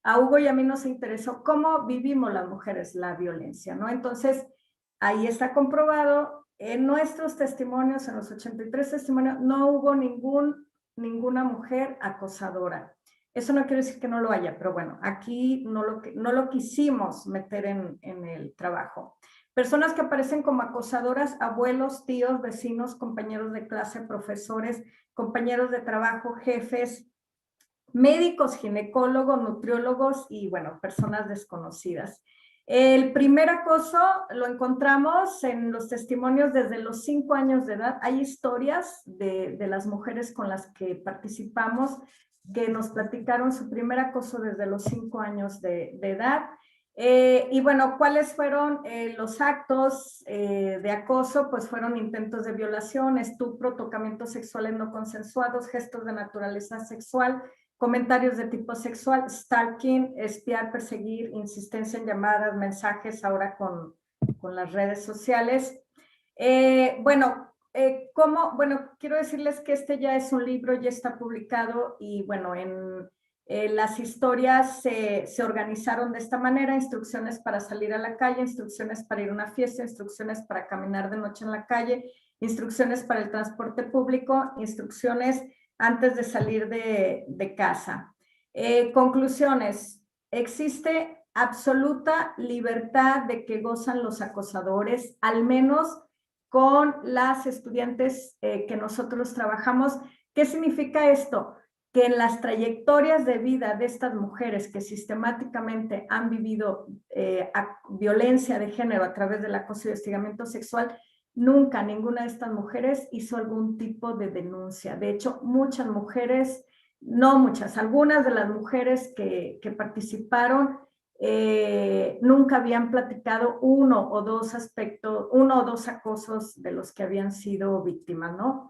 a Hugo y a mí nos interesó cómo vivimos las mujeres la violencia, ¿no? Entonces, ahí está comprobado, en nuestros testimonios, en los 83 testimonios, no hubo ninguna mujer acosadora. Eso no quiere decir que no lo haya, pero bueno, aquí no lo quisimos meter en el trabajo. Personas que aparecen como acosadoras, abuelos, tíos, vecinos, compañeros de clase, profesores, compañeros de trabajo, jefes, médicos, ginecólogos, nutriólogos y, bueno, personas desconocidas. El primer acoso lo encontramos en los testimonios desde los 5 años de edad. Hay historias de las mujeres con las que participamos que nos platicaron su primer acoso desde los 5 años de edad. Y bueno, ¿cuáles fueron los actos de acoso? Pues fueron intentos de violación, estupro, tocamientos sexuales no consensuados, gestos de naturaleza sexual, comentarios de tipo sexual, stalking, espiar, perseguir, insistencia en llamadas, mensajes, ahora con las redes sociales. Quiero decirles que este ya es un libro, ya está publicado y bueno, las historias se organizaron de esta manera: instrucciones para salir a la calle, instrucciones para ir a una fiesta, instrucciones para caminar de noche en la calle, instrucciones para el transporte público, instrucciones antes de salir de casa. Conclusiones: existe absoluta libertad de que gozan los acosadores, al menos con las estudiantes que nosotros trabajamos. ¿Qué significa esto? Que en las trayectorias de vida de estas mujeres que sistemáticamente han vivido violencia de género a través del acoso y hostigamiento sexual, nunca ninguna de estas mujeres hizo algún tipo de denuncia. De hecho, muchas mujeres, no muchas, algunas de las mujeres que participaron nunca habían platicado uno o dos acosos de los que habían sido víctimas, ¿no?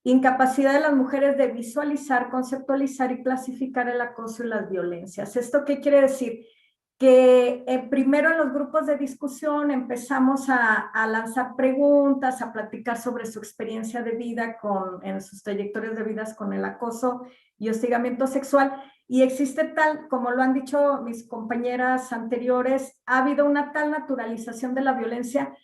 Incapacidad de las mujeres de visualizar, conceptualizar y clasificar el acoso y las violencias. ¿Esto qué quiere decir? Que primero en los grupos de discusión empezamos a lanzar preguntas, a platicar sobre su experiencia de vida en sus trayectorias de vidas con el acoso y hostigamiento sexual. Y existe tal, como lo han dicho mis compañeras anteriores, ha habido una tal naturalización de la violencia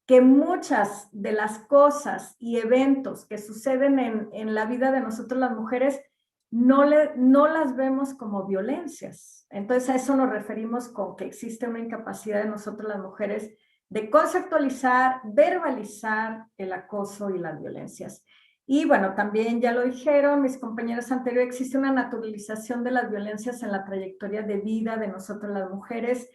que muchas de las cosas y eventos que suceden en la vida de nosotros las mujeres no las vemos como violencias. Entonces a eso nos referimos con que existe una incapacidad de nosotros las mujeres de conceptualizar, verbalizar el acoso y las violencias. Y bueno, también ya lo dijeron mis compañeros anteriores, existe una naturalización de las violencias en la trayectoria de vida de nosotros las mujeres.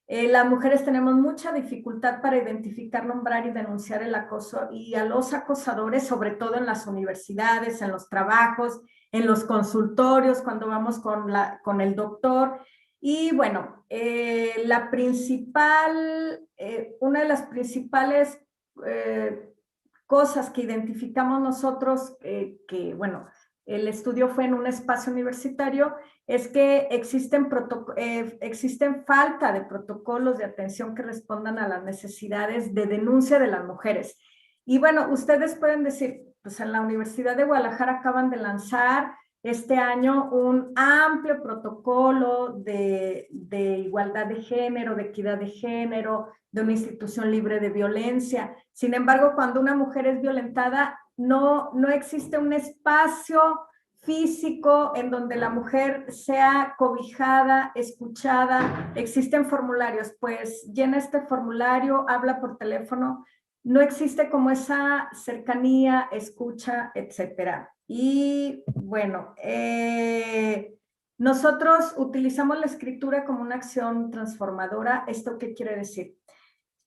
Las mujeres tenemos mucha dificultad para identificar, nombrar y denunciar el acoso y a los acosadores, sobre todo en las universidades, en los trabajos, en los consultorios, cuando vamos con el doctor. Y bueno, una de las principales cosas que identificamos nosotros, que bueno, el estudio fue en un espacio universitario, es que existen falta de protocolos de atención que respondan a las necesidades de denuncia de las mujeres. Y bueno, ustedes pueden decir, pues en la Universidad de Guadalajara acaban de lanzar este año un amplio protocolo de igualdad de género, de equidad de género, de una institución libre de violencia. Sin embargo, cuando una mujer es violentada, no existe un espacio físico en donde la mujer sea cobijada, escuchada. Existen formularios, pues llena este formulario, habla por teléfono. No existe como esa cercanía, escucha, etcétera. Y bueno, nosotros utilizamos la escritura como una acción transformadora. ¿Esto qué quiere decir?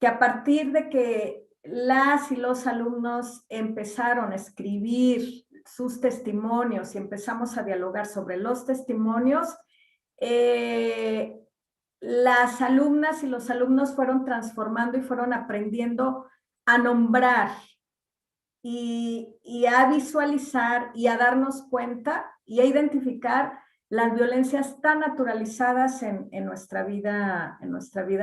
Que a partir de que las y los alumnos empezaron a escribir sus testimonios y empezamos a dialogar sobre los testimonios, las alumnas y los alumnos fueron transformando y fueron aprendiendo a nombrar y a visualizar y a darnos cuenta y a identificar las violencias tan naturalizadas en nuestra vida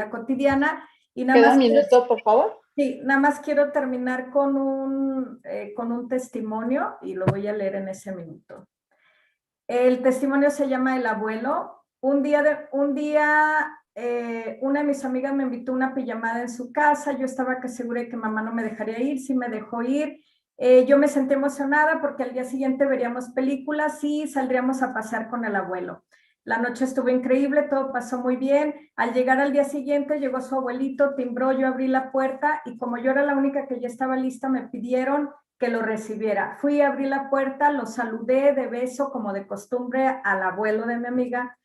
cotidiana. Y nada ¿Queda más un minuto, por favor? Sí, nada más quiero terminar con un testimonio y lo voy a leer en ese minuto. El testimonio se llama El Abuelo. Un día una de mis amigas me invitó a una pijamada en su casa. Yo estaba segura de que mamá no me dejaría ir, sí me dejó ir. Yo me sentí emocionada porque al día siguiente veríamos películas y saldríamos a pasear con el abuelo. La noche estuvo increíble, todo pasó muy bien. Al llegar al día siguiente llegó su abuelito, timbró, yo abrí la puerta y como yo era la única que ya estaba lista, me pidieron que lo recibiera. Fui, abrí la puerta, lo saludé de beso como de costumbre al abuelo de mi amiga.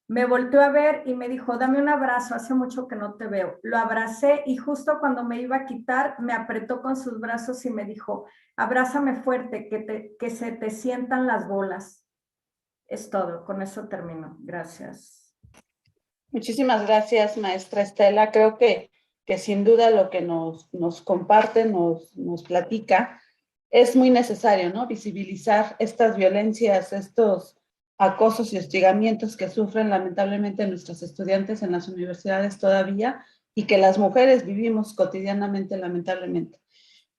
Me volteó a ver y me dijo, dame un abrazo, hace mucho que no te veo. Lo abracé y justo cuando me iba a quitar, me apretó con sus brazos y me dijo, abrázame fuerte, que se te sientan las bolas. Es todo, con eso termino. Gracias. Muchísimas gracias, maestra Estela. Creo que sin duda lo que nos comparte, nos platica, es muy necesario, ¿no? Visibilizar estas violencias, estos acosos y hostigamientos que sufren lamentablemente nuestros estudiantes en las universidades todavía y que las mujeres vivimos cotidianamente, lamentablemente.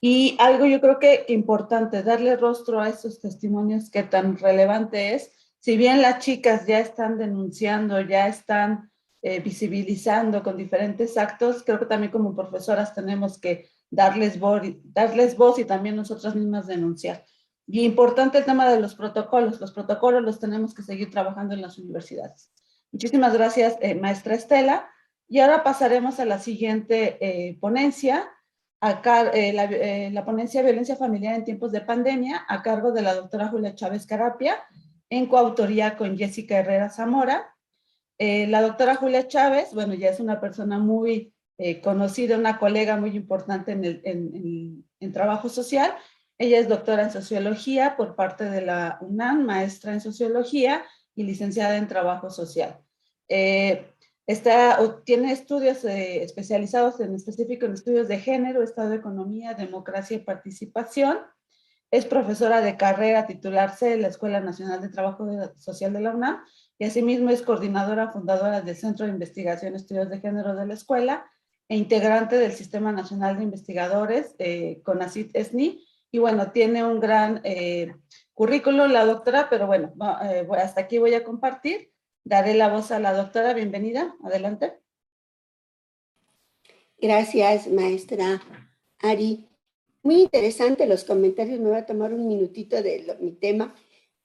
Y algo yo creo que importante, darle rostro a estos testimonios que tan relevante es, si bien las chicas ya están denunciando, ya están visibilizando con diferentes actos, creo que también como profesoras tenemos que darles voz y también nosotras mismas denunciar. Y importante el tema de los protocolos los tenemos que seguir trabajando en las universidades. Muchísimas gracias, maestra Estela. Y ahora pasaremos a la siguiente ponencia, la ponencia Violencia Familiar en Tiempos de Pandemia, a cargo de la doctora Julia Chávez Carapia, en coautoría con Jessica Herrera Zamora. La doctora Julia Chávez, bueno, ya es una persona muy conocida, una colega muy importante en trabajo social. Ella es doctora en Sociología por parte de la UNAM, maestra en Sociología y licenciada en Trabajo Social. Tiene estudios especializados en específico en estudios de género, Estado de Economía, Democracia y Participación. Es profesora de carrera titular C de la Escuela Nacional de Trabajo Social de la UNAM y asimismo es coordinadora fundadora del Centro de Investigación y Estudios de Género de la escuela e integrante del Sistema Nacional de Investigadores, CONACYT-ESNI. Y bueno, tiene un gran currículum la doctora, pero bueno, hasta aquí voy a compartir. Daré la voz a la doctora. Bienvenida. Adelante. Gracias, maestra Ari. Muy interesante los comentarios, me voy a tomar un minutito de mi tema.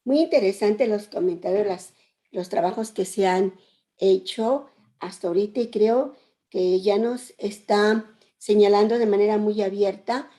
Muy interesante los comentarios, los trabajos que se han hecho hasta ahorita, y creo que ya nos está señalando de manera muy abierta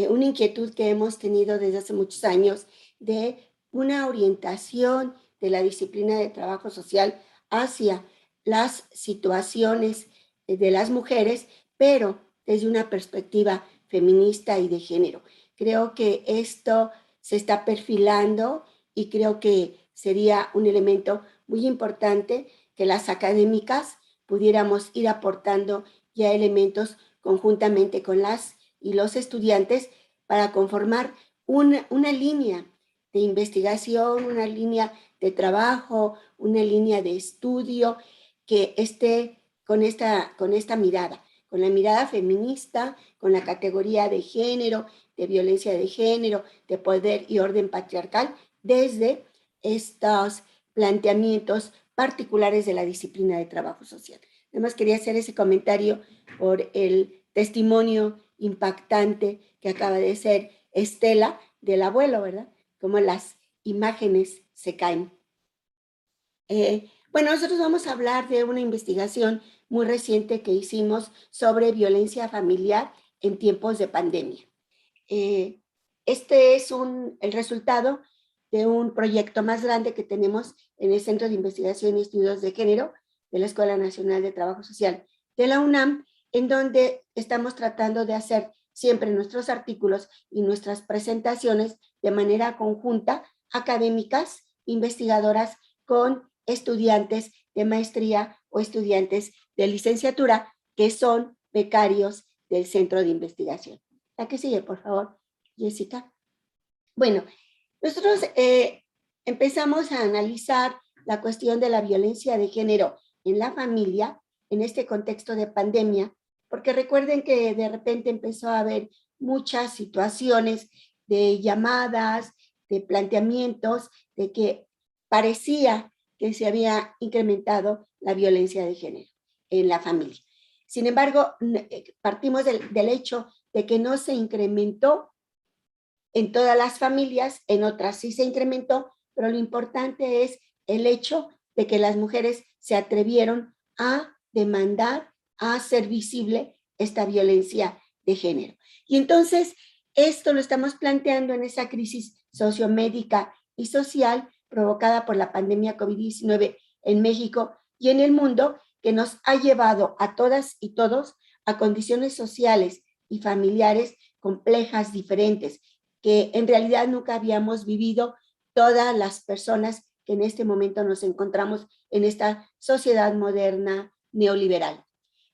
una inquietud que hemos tenido desde hace muchos años de una orientación de la disciplina de trabajo social hacia las situaciones de las mujeres, pero desde una perspectiva feminista y de género. Creo que esto se está perfilando y creo que sería un elemento muy importante que las académicas pudiéramos ir aportando ya elementos conjuntamente con las y los estudiantes para conformar una línea de investigación, una línea de trabajo, una línea de estudio que esté con esta mirada, con la mirada feminista, con la categoría de género, de violencia de género, de poder y orden patriarcal, desde estos planteamientos particulares de la disciplina de trabajo social. Además, quería hacer ese comentario por el testimonio impactante que acaba de ser Estela del abuelo, ¿verdad? Como las imágenes se caen. Bueno, nosotros vamos a hablar de una investigación muy reciente que hicimos sobre violencia familiar en tiempos de pandemia. Este es el resultado de un proyecto más grande que tenemos en el Centro de Investigación y Estudios de Género de la Escuela Nacional de Trabajo Social de la UNAM, en donde estamos tratando de hacer siempre nuestros artículos y nuestras presentaciones de manera conjunta, académicas, investigadoras, con estudiantes de maestría o estudiantes de licenciatura que son becarios del Centro de Investigación. La que sigue, por favor, Jessica. Bueno, nosotros empezamos a analizar la cuestión de la violencia de género en la familia en este contexto de pandemia, porque recuerden que de repente empezó a haber muchas situaciones de llamadas, de planteamientos, de que parecía que se había incrementado la violencia de género en la familia. Sin embargo, partimos del hecho de que no se incrementó en todas las familias, en otras sí se incrementó, pero lo importante es el hecho de que las mujeres se atrevieron a demandar, a hacer visible esta violencia de género. Y entonces, esto lo estamos planteando en esa crisis sociomédica y social provocada por la pandemia COVID-19 en México y en el mundo, que nos ha llevado a todas y todos a condiciones sociales y familiares complejas, diferentes, que en realidad nunca habíamos vivido todas las personas que en este momento nos encontramos en esta sociedad moderna neoliberal.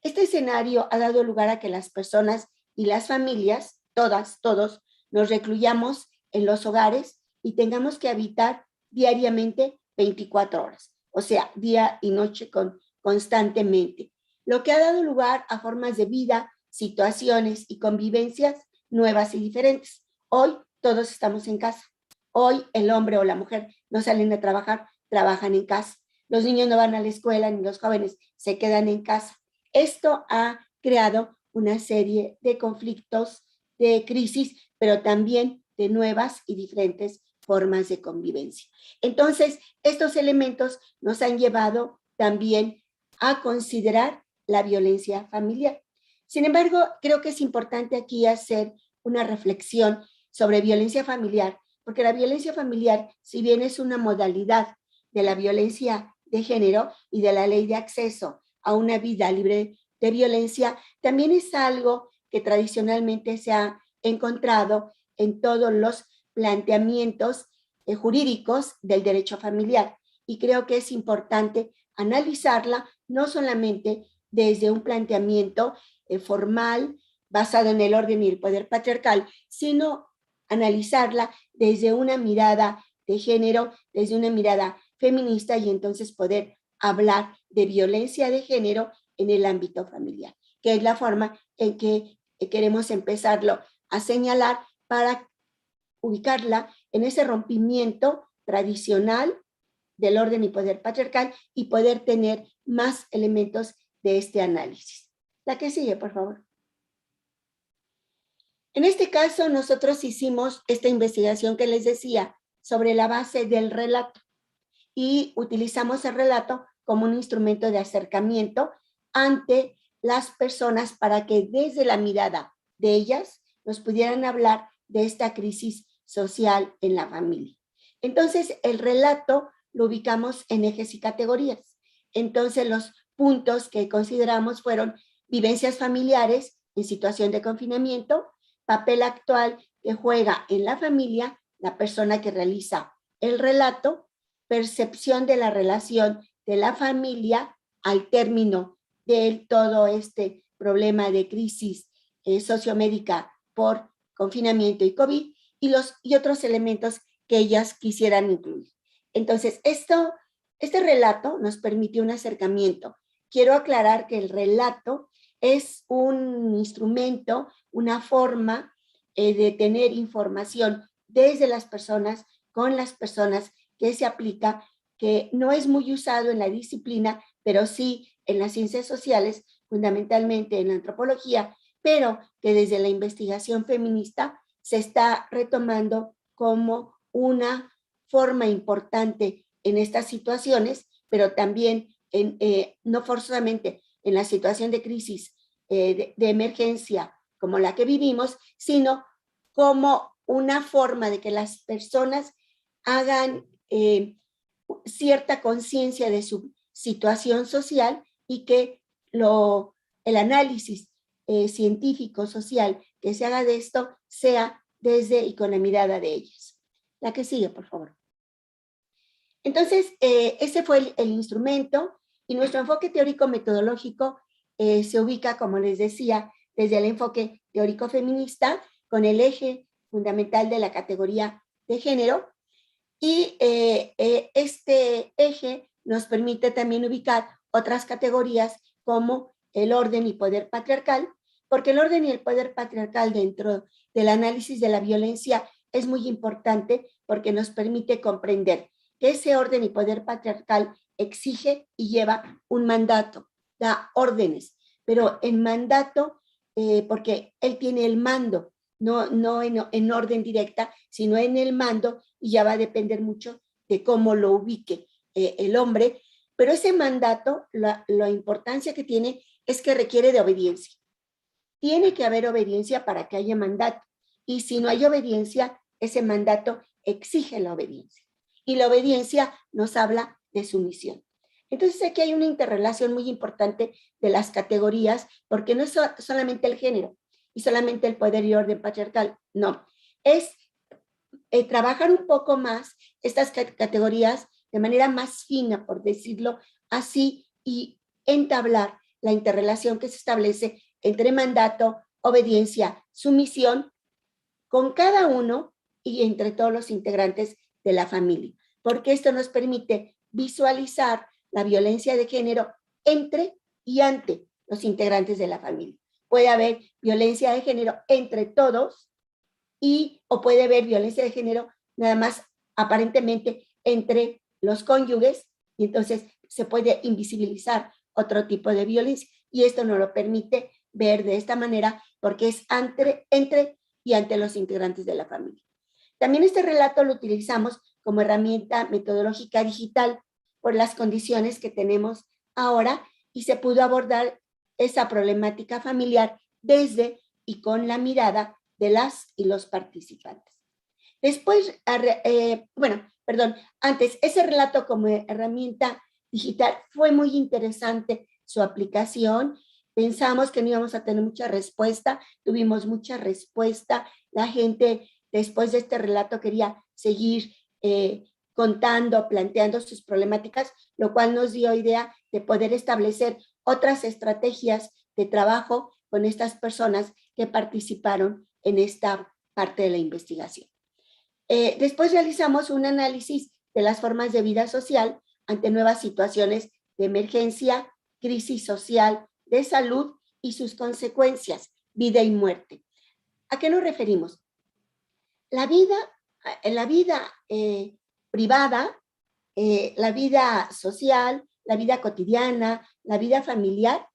Este escenario ha dado lugar a que las personas y las familias, todas, todos, nos recluyamos en los hogares y tengamos que habitar diariamente 24 horas, o sea, día y noche constantemente, lo que ha dado lugar a formas de vida, situaciones y convivencias nuevas y diferentes. Hoy todos estamos en casa. Hoy el hombre o la mujer no salen a trabajar, trabajan en casa. Los niños no van a la escuela ni los jóvenes se quedan en casa. Esto ha creado una serie de conflictos, de crisis, pero también de nuevas y diferentes formas de convivencia. Entonces, estos elementos nos han llevado también a considerar la violencia familiar. Sin embargo, creo que es importante aquí hacer una reflexión sobre violencia familiar, porque la violencia familiar, si bien es una modalidad de la violencia de género y de la ley de acceso a una vida libre de violencia, también es algo que tradicionalmente se ha encontrado en todos los planteamientos jurídicos del derecho familiar. Y creo que es importante analizarla no solamente desde un planteamiento formal basado en el orden y el poder patriarcal, sino analizarla desde una mirada de género, desde una mirada feminista, y entonces poder hablar de violencia de género en el ámbito familiar, que es la forma en que queremos empezarlo a señalar para ubicarla en ese rompimiento tradicional del orden y poder patriarcal y poder tener más elementos de este análisis. La que sigue, por favor. En este caso, nosotros hicimos esta investigación que les decía sobre la base del relato y utilizamos el relato como un instrumento de acercamiento ante las personas para que desde la mirada de ellas nos pudieran hablar de esta crisis social en la familia. Entonces, el relato lo ubicamos en ejes y categorías. Entonces, los puntos que consideramos fueron vivencias familiares en situación de confinamiento, papel actual que juega en la familia la persona que realiza el relato, percepción de la relación de la familia al término de todo este problema de crisis sociomédica por confinamiento y COVID y otros elementos que ellas quisieran incluir. Entonces, este relato nos permitió un acercamiento. Quiero aclarar que el relato es un instrumento, una forma de tener información desde las personas, con las personas, que se aplica, que no es muy usado en la disciplina, pero sí en las ciencias sociales, fundamentalmente en la antropología, pero que desde la investigación feminista se está retomando como una forma importante en estas situaciones, pero también no forzosamente en la situación de crisis de emergencia como la que vivimos, sino como una forma de que las personas hagan cierta conciencia de su situación social y que el análisis científico, social que se haga de esto sea desde y con la mirada de ellas. La que sigue, por favor. Entonces, ese fue el instrumento y nuestro enfoque teórico-metodológico se ubica, como les decía, desde el enfoque teórico-feminista con el eje fundamental de la categoría de género y este eje nos permite también ubicar otras categorías como el orden y poder patriarcal, porque el orden y el poder patriarcal dentro del análisis de la violencia es muy importante porque nos permite comprender que ese orden y poder patriarcal exige y lleva un mandato, da órdenes, pero en mandato, porque él tiene el mando, no en orden directa, sino en el mando, y ya va a depender mucho de cómo lo ubique el hombre, pero ese mandato, la importancia que tiene es que requiere de obediencia. Tiene que haber obediencia para que haya mandato, y si no hay obediencia, ese mandato exige la obediencia, y la obediencia nos habla de sumisión. Entonces aquí hay una interrelación muy importante de las categorías, porque no es solamente el género, y solamente el poder y orden patriarcal, no, es trabajar un poco más estas categorías de manera más fina, por decirlo así, y entablar la interrelación que se establece entre mandato, obediencia, sumisión, con cada uno y entre todos los integrantes de la familia, porque esto nos permite visualizar la violencia de género entre y ante los integrantes de la familia. Puede haber violencia de género entre todos o puede haber violencia de género nada más aparentemente entre los cónyuges, y entonces se puede invisibilizar otro tipo de violencia, y esto nos lo permite ver de esta manera porque es entre y ante los integrantes de la familia. También este relato lo utilizamos como herramienta metodológica digital por las condiciones que tenemos ahora, y se pudo abordar esa problemática familiar desde y con la mirada de las y los participantes. Después, antes, ese relato como herramienta digital fue muy interesante su aplicación. Pensamos que no íbamos a tener mucha respuesta, tuvimos mucha respuesta. La gente después de este relato quería seguir contando, planteando sus problemáticas, lo cual nos dio idea de poder establecer otras estrategias de trabajo con estas personas que participaron en esta parte de la investigación. Después realizamos un análisis de las formas de vida social ante nuevas situaciones de emergencia, crisis social, de salud y sus consecuencias, vida y muerte. ¿A qué nos referimos? La vida privada, la vida social, la vida cotidiana, la vida familiar,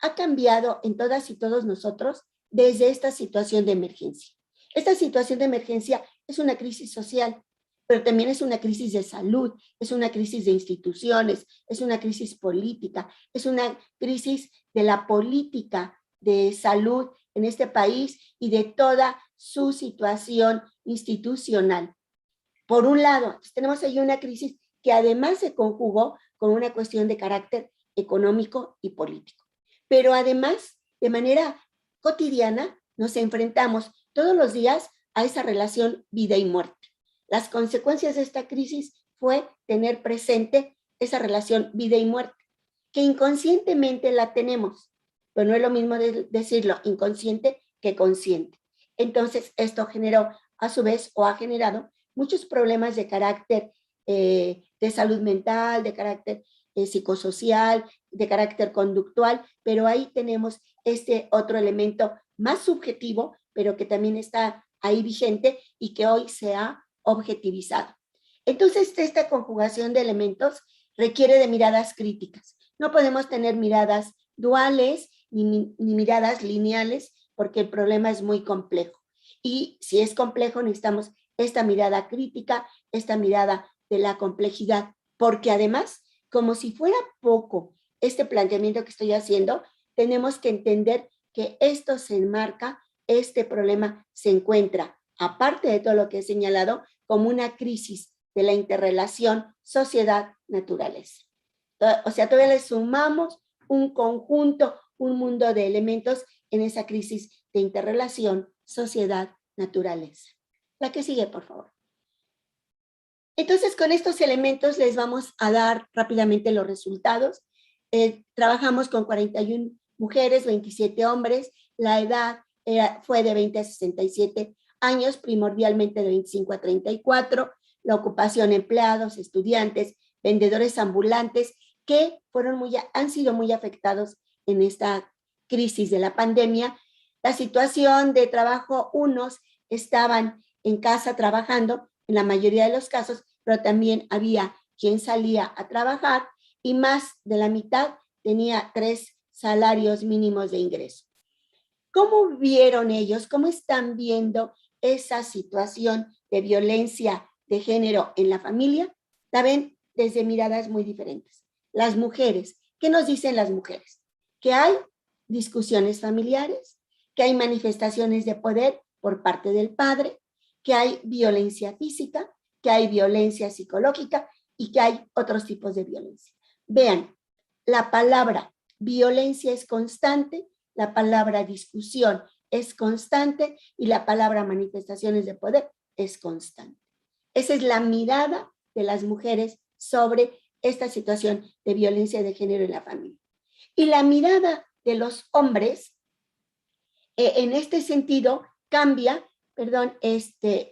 ha cambiado en todas y todos nosotros desde esta situación de emergencia. Esta situación de emergencia es una crisis social, pero también es una crisis de salud, es una crisis de instituciones, es una crisis política, es una crisis de la política de salud en este país y de toda su situación institucional. Por un lado, tenemos ahí una crisis que además se conjugó con una cuestión de carácter económico y político. Pero además, de manera cotidiana, nos enfrentamos todos los días a esa relación vida y muerte. Las consecuencias de esta crisis fue tener presente esa relación vida y muerte, que inconscientemente la tenemos, pero no es lo mismo decirlo inconsciente que consciente. Entonces, esto generó, a su vez, o ha generado muchos problemas de carácter de salud mental, de carácter psicosocial, de carácter conductual, pero ahí tenemos este otro elemento más subjetivo, pero que también está ahí vigente y que hoy se ha objetivizado. Entonces, esta conjugación de elementos requiere de miradas críticas. No podemos tener miradas duales ni miradas lineales porque el problema es muy complejo. Y si es complejo, necesitamos esta mirada crítica, esta mirada de la complejidad, porque además, como si fuera poco este planteamiento que estoy haciendo, tenemos que entender que esto se enmarca, este problema se encuentra, aparte de todo lo que he señalado, como una crisis de la interrelación sociedad-naturaleza. O sea, todavía le sumamos un conjunto, un mundo de elementos en esa crisis de interrelación sociedad-naturaleza. La que sigue, por favor. Entonces, con estos elementos les vamos a dar rápidamente los resultados. Trabajamos con 41 mujeres, 27 hombres. La edad fue de 20 a 67 años, primordialmente de 25 a 34. La ocupación, empleados, estudiantes, vendedores ambulantes, que han sido muy afectados en esta crisis de la pandemia. La situación de trabajo, unos estaban en casa trabajando, en la mayoría de los casos, pero también había quien salía a trabajar y más de la mitad tenía 3 salarios mínimos de ingreso. ¿Cómo vieron ellos? ¿Cómo están viendo esa situación de violencia de género en la familia? La ven desde miradas muy diferentes. Las mujeres, ¿qué nos dicen las mujeres? Que hay discusiones familiares, que hay manifestaciones de poder por parte del padre, que hay violencia física, que hay violencia psicológica y que hay otros tipos de violencia. Vean, la palabra violencia es constante, la palabra discusión es constante y la palabra manifestaciones de poder es constante. Esa es la mirada de las mujeres sobre esta situación de violencia de género en la familia. Y la mirada de los hombres, en este sentido, cambia,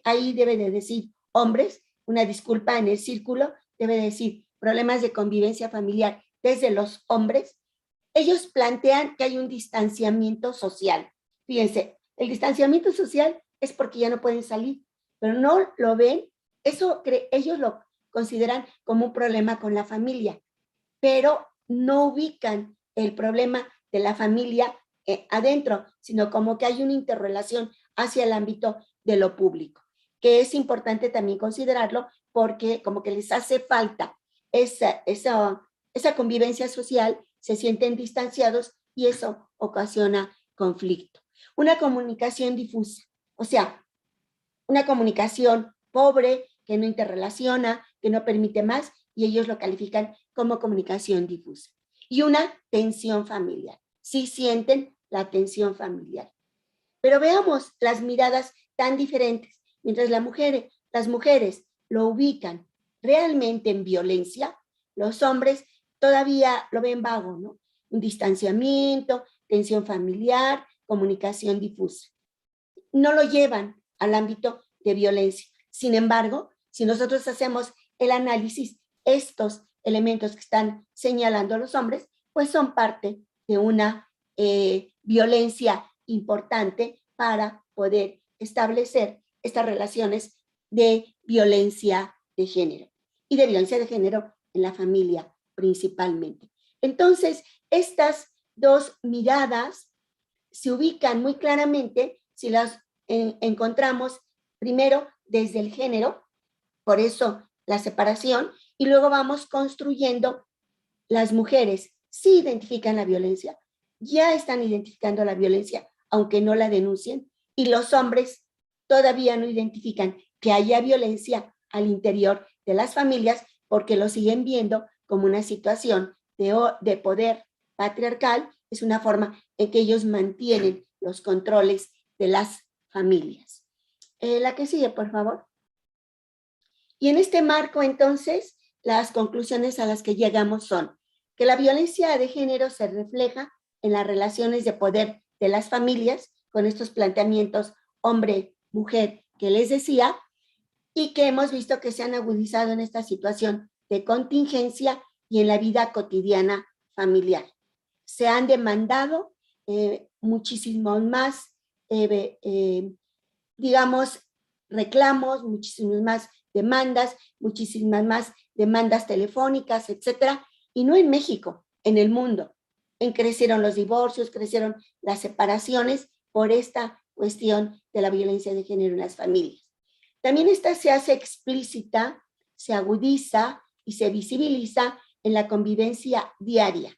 ahí debe de decir hombres, una disculpa en el círculo, debe decir problemas de convivencia familiar desde los hombres. Ellos plantean que hay un distanciamiento social. Fíjense, el distanciamiento social es porque ya no pueden salir, pero no lo ven, ellos lo consideran como un problema con la familia, pero no ubican el problema de la familia adentro, sino como que hay una interrelación hacia el ámbito de lo público, que es importante también considerarlo porque como que les hace falta esa convivencia social, se sienten distanciados y eso ocasiona conflicto. Una comunicación difusa, o sea, una comunicación pobre, que no interrelaciona, que no permite más, y ellos lo califican como comunicación difusa. Y una tensión familiar. Sí sienten la tensión familiar. Pero veamos las miradas tan diferentes. Mientras las mujeres lo ubican realmente en violencia, los hombres todavía lo ven vago, ¿no? Un distanciamiento, tensión familiar, comunicación difusa. No lo llevan al ámbito de violencia. Sin embargo, si nosotros hacemos el análisis, estos elementos que están señalando los hombres, pues son parte de una violencia importante para poder establecer estas relaciones de violencia de género y de violencia de género en la familia principalmente. Entonces, estas dos miradas se ubican muy claramente si las encontramos primero desde el género, por eso la separación, y luego vamos construyendo. Las mujeres sí identifican la violencia, ya están identificando la violencia, aunque no la denuncien, y los hombres todavía no identifican que haya violencia al interior de las familias porque lo siguen viendo como una situación de poder patriarcal. Es una forma en que ellos mantienen los controles de las familias. La que sigue, por favor. Y en este marco, entonces, las conclusiones a las que llegamos son que la violencia de género se refleja en las relaciones de poder de las familias, con estos planteamientos hombre-mujer que les decía, y que hemos visto que se han agudizado en esta situación de contingencia y en la vida cotidiana familiar. Se han demandado muchísimos más, digamos, reclamos, muchísimas más demandas telefónicas, etcétera, y no en México, en el mundo. Crecieron los divorcios, crecieron las separaciones por esta cuestión de la violencia de género en las familias. También esta se hace explícita, se agudiza y se visibiliza en la convivencia diaria.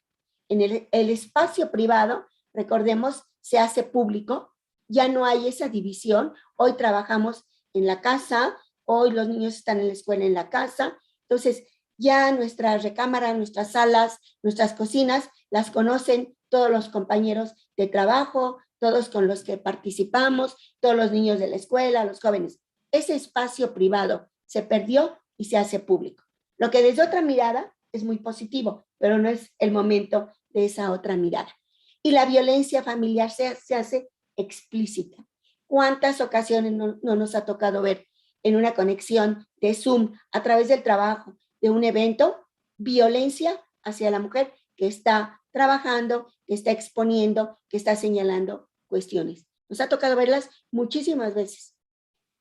En el espacio privado, recordemos, se hace público, ya no hay esa división. Hoy trabajamos en la casa, hoy los niños están en la escuela en la casa, entonces ya nuestras recámaras, nuestras salas, nuestras cocinas, las conocen todos los compañeros de trabajo, todos con los que participamos, todos los niños de la escuela, los jóvenes. Ese espacio privado se perdió y se hace público. Lo que desde otra mirada es muy positivo, pero no es el momento de esa otra mirada. Y la violencia familiar se hace explícita. ¿Cuántas ocasiones no nos ha tocado ver en una conexión de Zoom a través del trabajo, de un evento, violencia hacia la mujer que está trabajando, que está exponiendo, que está señalando cuestiones? Nos ha tocado verlas muchísimas veces.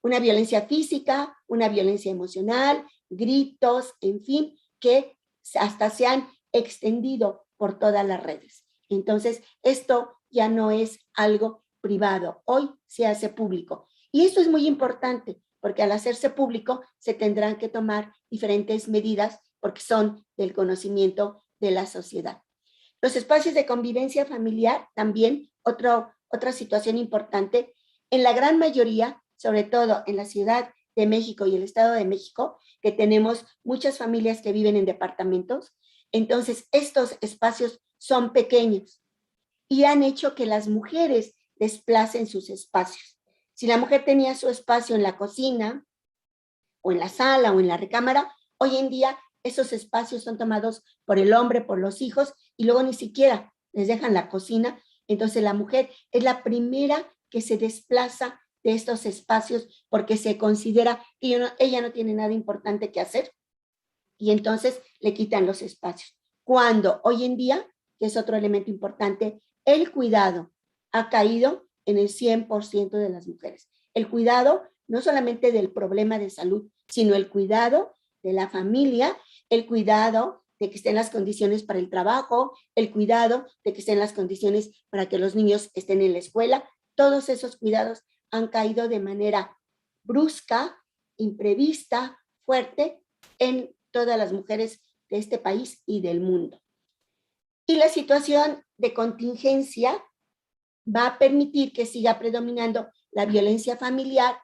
Una violencia física, una violencia emocional, gritos, en fin, que hasta se han extendido por todas las redes. Entonces, esto ya no es algo privado, hoy se hace público. Y esto es muy importante, porque al hacerse público se tendrán que tomar diferentes medidas porque son del conocimiento de la sociedad. Los espacios de convivencia familiar también, otra situación importante, en la gran mayoría, sobre todo en la Ciudad de México y el Estado de México, que tenemos muchas familias que viven en departamentos, entonces estos espacios son pequeños y han hecho que las mujeres desplacen sus espacios. Si la mujer tenía su espacio en la cocina, o en la sala, o en la recámara, hoy en día esos espacios son tomados por el hombre, por los hijos, y luego ni siquiera les dejan la cocina. Entonces la mujer es la primera que se desplaza de estos espacios porque se considera que ella no tiene nada importante que hacer, y entonces le quitan los espacios. Cuando hoy en día, que es otro elemento importante, el cuidado ha caído en el 100% de las mujeres. El cuidado no solamente del problema de salud, sino el cuidado de la familia, el cuidado de que estén las condiciones para el trabajo, el cuidado de que estén las condiciones para que los niños estén en la escuela. Todos esos cuidados han caído de manera brusca, imprevista, fuerte en todas las mujeres de este país y del mundo. Y la situación de contingencia va a permitir que siga predominando la violencia familiar,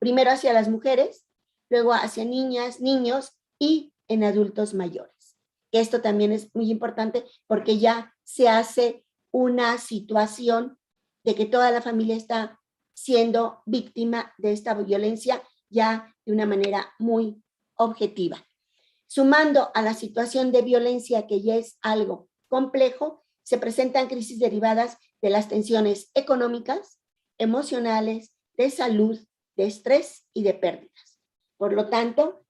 primero hacia las mujeres, luego hacia niñas, niños y en adultos mayores. Esto también es muy importante porque ya se hace una situación de que toda la familia está siendo víctima de esta violencia ya de una manera muy objetiva. Sumando a la situación de violencia, que ya es algo complejo, se presentan crisis derivadas de las tensiones económicas, emocionales, de salud, de estrés y de pérdidas. Por lo tanto,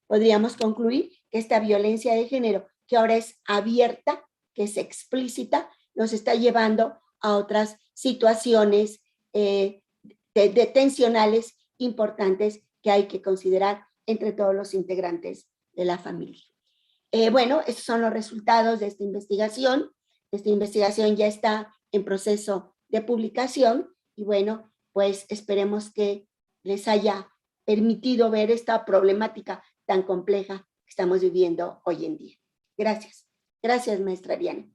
podríamos concluir que esta violencia de género, que ahora es abierta, que es explícita, nos está llevando a otras situaciones de tensionales importantes que hay que considerar entre todos los integrantes de la familia. Bueno, estos son los resultados de esta investigación. Esta investigación ya está en proceso de publicación y bueno, pues esperemos que les haya permitido ver esta problemática tan compleja que estamos viviendo hoy en día. Gracias. Gracias, maestra Diana.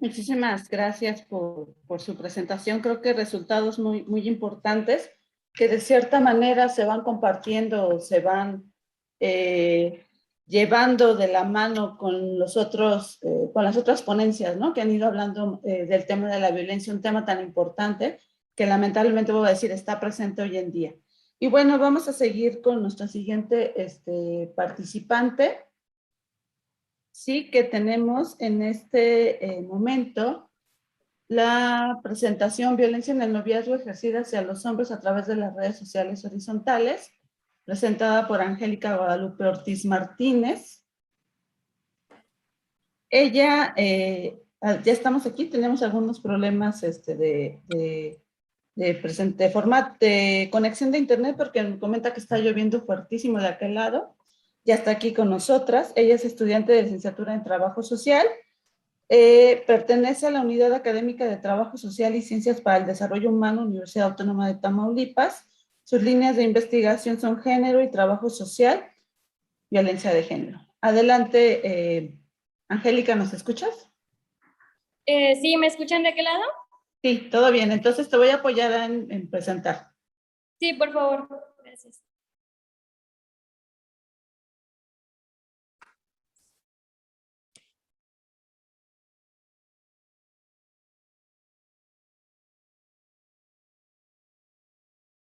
Muchísimas gracias por su presentación. Creo que resultados muy importantes que de cierta manera se van compartiendo, se van llevando de la mano con los otros, con las otras ponencias, ¿no? Que han ido hablando del tema de la violencia, un tema tan importante que lamentablemente, voy a decir, está presente hoy en día. Y bueno, vamos a seguir con nuestra siguiente participante. Sí, que tenemos en este momento la presentación Violencia en el noviazgo ejercida hacia los hombres a través de las redes sociales horizontales, presentada por Angélica Guadalupe Ortiz Martínez. Ella, ya estamos aquí, tenemos algunos problemas de conexión de internet porque me comenta que está lloviendo fuertísimo de aquel lado. Ya está aquí con nosotras. Ella es estudiante de licenciatura en Trabajo Social. Pertenece a la Unidad Académica de Trabajo Social y Ciencias para el Desarrollo Humano, Universidad Autónoma de Tamaulipas. Sus líneas de investigación son género y trabajo social, violencia de género. Adelante, Angélica, ¿nos escuchas? Sí, ¿me escuchan de aquel lado? Sí, todo bien. Entonces te voy a apoyar en presentar. Sí, por favor. Gracias.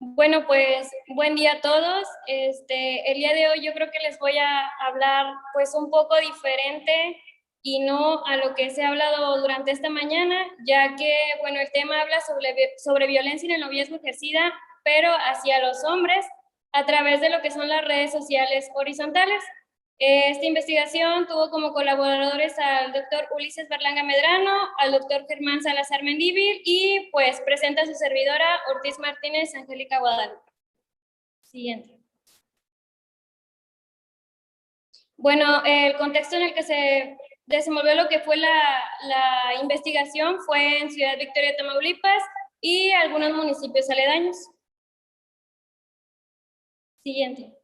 Bueno, pues buen día a todos. El día de hoy yo creo que les voy a hablar pues un poco diferente y no a lo que se ha hablado durante esta mañana, ya que, bueno, el tema habla sobre violencia en el noviazgo ejercida, pero hacia los hombres a través de lo que son las redes sociales horizontales. Esta investigación tuvo como colaboradores al doctor Ulises Berlanga Medrano, al doctor Germán Salazar Mendívil y pues presenta a su servidora Ortiz Martínez Angélica Guadalupe. Siguiente. Bueno, el contexto en el que se desenvolvió lo que fue la investigación fue en Ciudad Victoria, Tamaulipas y algunos municipios aledaños. Siguiente.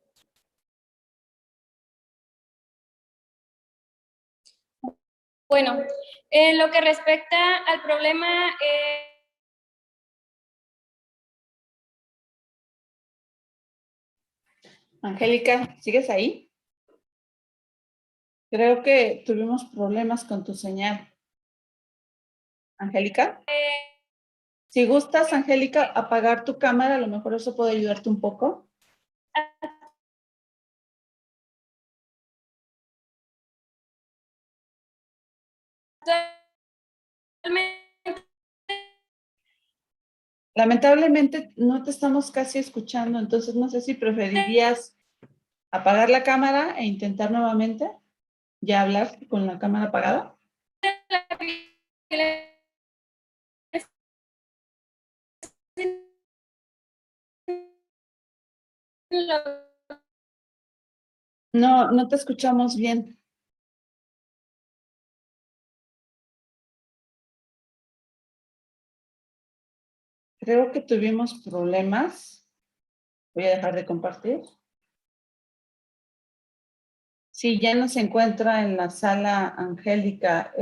Bueno, en lo que respecta al problema, Angélica, ¿sigues ahí? Creo que tuvimos problemas con tu señal. Angélica. Si gustas, Angélica, apagar tu cámara, a lo mejor eso puede ayudarte un poco. Lamentablemente no te estamos casi escuchando, entonces no sé si preferirías apagar la cámara e intentar nuevamente ya hablar con la cámara apagada. No, no te escuchamos bien. Creo que tuvimos problemas. Voy a dejar de compartir. Sí, ya no se encuentra en la sala Angélica.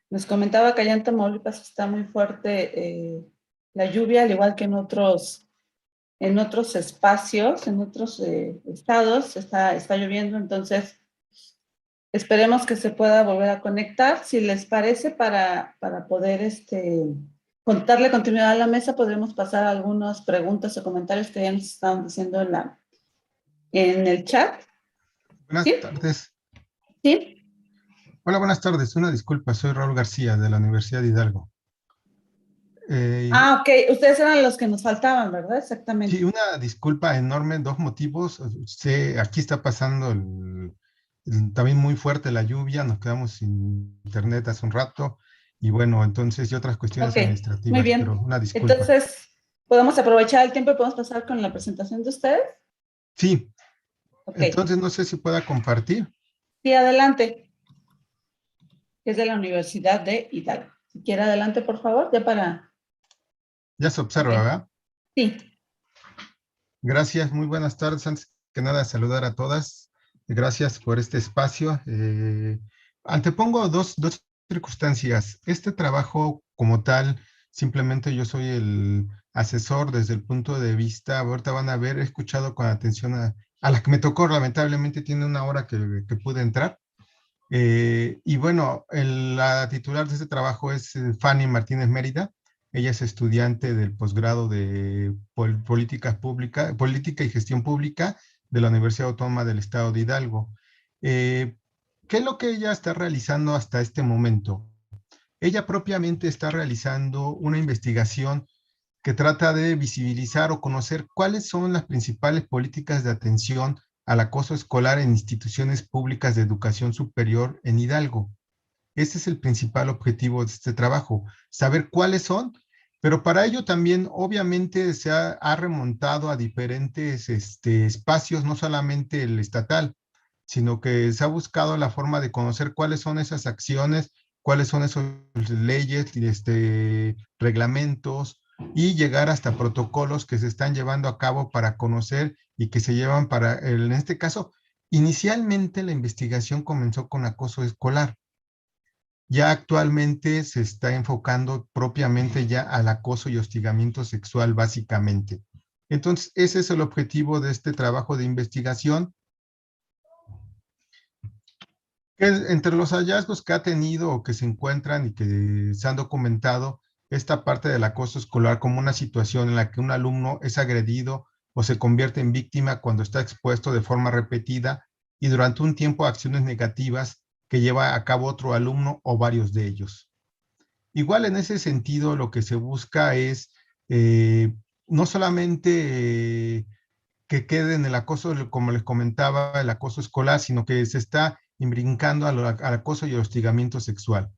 Nos comentaba que allá en Tamaulipas está muy fuerte la lluvia, al igual que en otros espacios, en otros estados, está lloviendo, entonces esperemos que se pueda volver a conectar. Si les parece, para poder darle continuidad a la mesa, podremos pasar algunas preguntas o comentarios que ya nos estaban diciendo en el chat. Buenas ¿Sí? tardes. ¿Sí? Hola, buenas tardes. Una disculpa, soy Raúl García de la Universidad de Hidalgo. Ok. Ustedes eran los que nos faltaban, ¿verdad? Exactamente. Sí, una disculpa enorme, dos motivos. Aquí está pasando también muy fuerte la lluvia, nos quedamos sin internet hace un rato y bueno, entonces y otras cuestiones administrativas. Muy bien. Pero una disculpa. Entonces, ¿podemos aprovechar el tiempo y podemos pasar con la presentación de ustedes? Sí. Okay. Entonces no sé si pueda compartir. Sí, adelante. Es de la Universidad de Hidalgo. Si quiere, adelante, por favor, ya para... Ya se observa, Ok. ¿verdad? Sí. Gracias, muy buenas tardes. Antes que nada, saludar a todas. Gracias por este espacio. Antepongo dos circunstancias. Este trabajo como tal, simplemente yo soy el asesor desde el punto de vista, ahorita van a ver, he escuchado con atención a la que me tocó, lamentablemente tiene una hora que pude entrar. Y bueno, la titular de este trabajo es Fanny Martínez Mérida. Ella es estudiante del posgrado de Política y Gestión Pública de la Universidad Autónoma del Estado de Hidalgo. ¿Qué es lo que ella está realizando hasta este momento? Ella propiamente está realizando una investigación que trata de visibilizar o conocer cuáles son las principales políticas de atención al acoso escolar en instituciones públicas de educación superior en Hidalgo. Ese es el principal objetivo de este trabajo, saber cuáles son, pero para ello también obviamente se ha remontado a diferentes espacios, no solamente el estatal, sino que se ha buscado la forma de conocer cuáles son esas acciones, cuáles son esas leyes, reglamentos, y llegar hasta protocolos que se están llevando a cabo para conocer y que se llevan para, en este caso, inicialmente la investigación comenzó con acoso escolar. Ya actualmente se está enfocando propiamente ya al acoso y hostigamiento sexual básicamente. Entonces, ese es el objetivo de este trabajo de investigación. Entre los hallazgos que ha tenido o que se encuentran y que se han documentado, esta parte del acoso escolar como una situación en la que un alumno es agredido o se convierte en víctima cuando está expuesto de forma repetida y durante un tiempo a acciones negativas que lleva a cabo otro alumno o varios de ellos. Igual en ese sentido lo que se busca es no solamente que quede en el acoso, como les comentaba, el acoso escolar, sino que se está brincando al acoso y el hostigamiento sexual.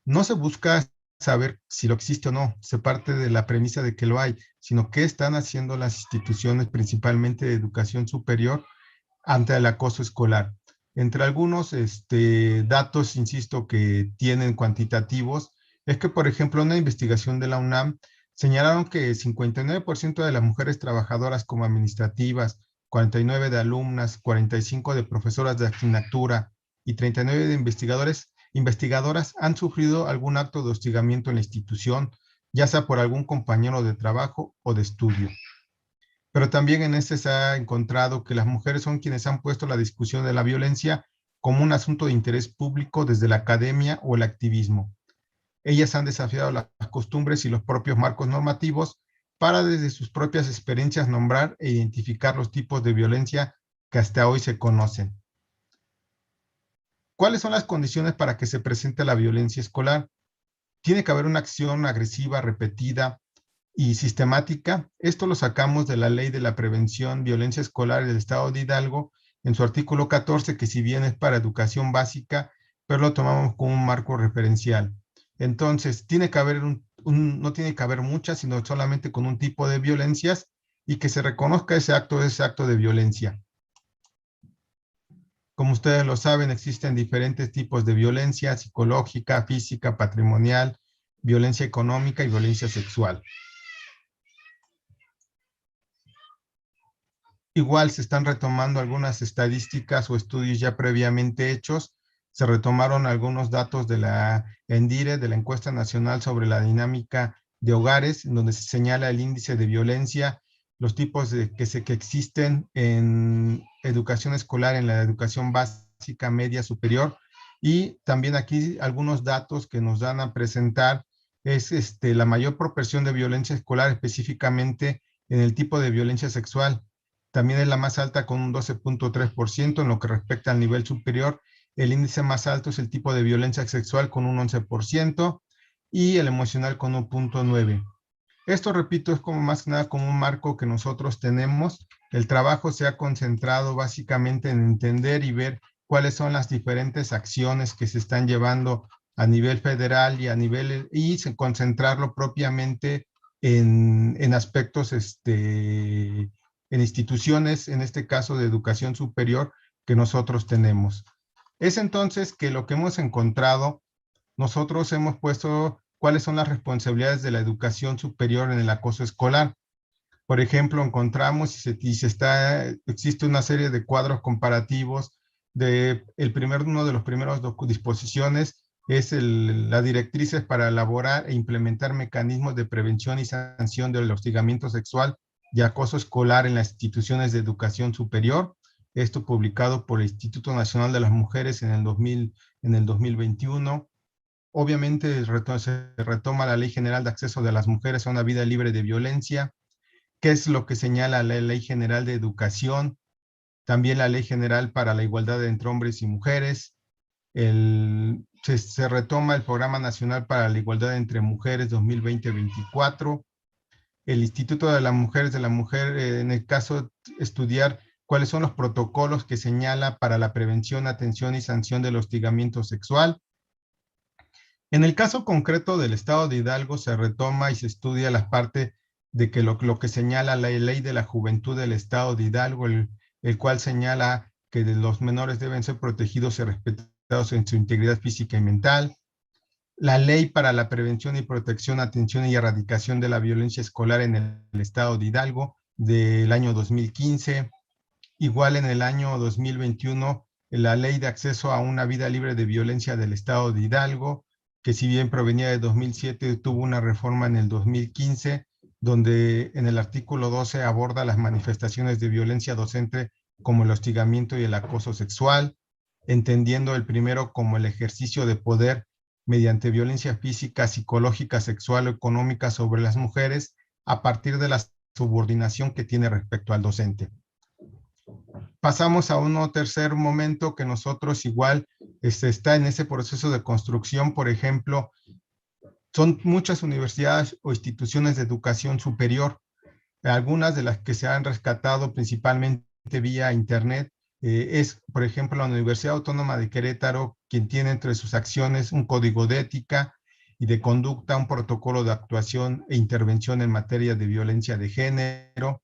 No se busca saber si lo existe o no, se parte de la premisa de que lo hay, sino qué están haciendo las instituciones, principalmente de educación superior, ante el acoso escolar. Entre algunos datos, insisto, que tienen cuantitativos, es que, por ejemplo, una investigación de la UNAM señalaron que 59% de las mujeres trabajadoras como administrativas, 49% de alumnas, 45% de profesoras de asignatura y 39% de investigadoras han sufrido algún acto de hostigamiento en la institución, ya sea por algún compañero de trabajo o de estudio. Pero también en este se ha encontrado que las mujeres son quienes han puesto la discusión de la violencia como un asunto de interés público desde la academia o el activismo. Ellas han desafiado las costumbres y los propios marcos normativos para desde sus propias experiencias nombrar e identificar los tipos de violencia que hasta hoy se conocen. ¿Cuáles son las condiciones para que se presente la violencia escolar? Tiene que haber una acción agresiva, repetida y sistemática. Esto lo sacamos de la Ley de la Prevención Violencia Escolar del Estado de Hidalgo, en su artículo 14, que si bien es para educación básica, pero lo tomamos como un marco referencial. Entonces, tiene que haber no tiene que haber muchas, sino solamente con un tipo de violencias y que se reconozca ese acto de violencia. Como ustedes lo saben, existen diferentes tipos de violencia: psicológica, física, patrimonial, violencia económica y violencia sexual. Igual se están retomando algunas estadísticas o estudios ya previamente hechos. Se retomaron algunos datos de la ENDIRE, de la Encuesta Nacional sobre la Dinámica de Hogares, en donde se señala el índice de violencia, los tipos que existen en educación escolar, en la educación básica, media, superior. Y también aquí algunos datos que nos dan a presentar es la mayor proporción de violencia escolar, específicamente en el tipo de violencia sexual. También es la más alta con un 12.3% en lo que respecta al nivel superior. El índice más alto es el tipo de violencia sexual con un 11% y el emocional con un 0.9%. Esto, repito, es como más que nada como un marco que nosotros tenemos. El trabajo se ha concentrado básicamente en entender y ver cuáles son las diferentes acciones que se están llevando a nivel federal y concentrarlo propiamente en aspectos en instituciones, en este caso de educación superior, que nosotros tenemos. Es entonces que lo que hemos encontrado nosotros hemos puesto cuáles son las responsabilidades de la educación superior en el acoso escolar. Por ejemplo, encontramos existe una serie de cuadros comparativos uno de los primeros disposiciones es las directrices para elaborar e implementar mecanismos de prevención y sanción del hostigamiento sexual y acoso escolar en las instituciones de educación superior. Esto publicado por el Instituto Nacional de las Mujeres en el 2021. Obviamente se retoma la Ley General de Acceso de las Mujeres a una vida libre de violencia. ¿Qué es lo que señala la Ley General de Educación? También la Ley General para la Igualdad entre Hombres y Mujeres. Se retoma el Programa Nacional para la Igualdad entre Mujeres 2020-24. El Instituto de las Mujeres en el caso estudiar cuáles son los protocolos que señala para la prevención, atención y sanción del hostigamiento sexual. En el caso concreto del Estado de Hidalgo se retoma y se estudia la parte de que lo que señala la Ley de la Juventud del Estado de Hidalgo, el cual señala que los menores deben ser protegidos y respetados en su integridad física y mental. La Ley para la Prevención y Protección, Atención y Erradicación de la Violencia Escolar en el Estado de Hidalgo del año 2015. Igual en el año 2021, la Ley de Acceso a una Vida Libre de Violencia del Estado de Hidalgo, que si bien provenía de 2007, tuvo una reforma en el 2015, donde en el artículo 12 aborda las manifestaciones de violencia docente como el hostigamiento y el acoso sexual, entendiendo el primero como el ejercicio de poder mediante violencia física, psicológica, sexual o económica sobre las mujeres a partir de la subordinación que tiene respecto al docente. Pasamos a un tercer momento que nosotros igual está en ese proceso de construcción. Por ejemplo, son muchas universidades o instituciones de educación superior, algunas de las que se han rescatado principalmente vía internet, es, por ejemplo, la Universidad Autónoma de Querétaro, quien tiene entre sus acciones un código de ética y de conducta, un protocolo de actuación e intervención en materia de violencia de género.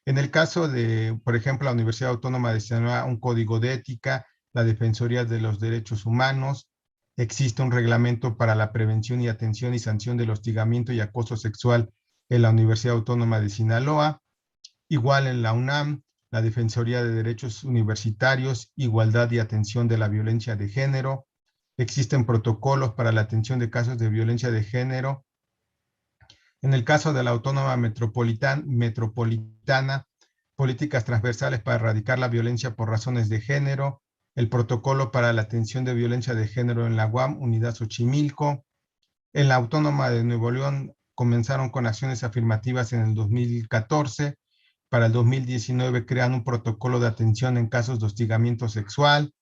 En el caso de, por ejemplo, la Universidad Autónoma de Sinaloa, un código de ética, la Defensoría de los Derechos Humanos, existe un reglamento para la prevención y atención y sanción del hostigamiento y acoso sexual en la Universidad Autónoma de Sinaloa, igual en la UNAM, la Defensoría de Derechos Universitarios, Igualdad y Atención de la Violencia de Género, existen protocolos para la atención de casos de violencia de género. En el caso de la Autónoma Metropolitana, políticas transversales para erradicar la violencia por razones de género, el protocolo para la atención de violencia de género en la UAM, Unidad Xochimilco. En la Autónoma de Nuevo León comenzaron con acciones afirmativas en el 2014. Para el 2019 crean un protocolo de atención en casos de hostigamiento sexual.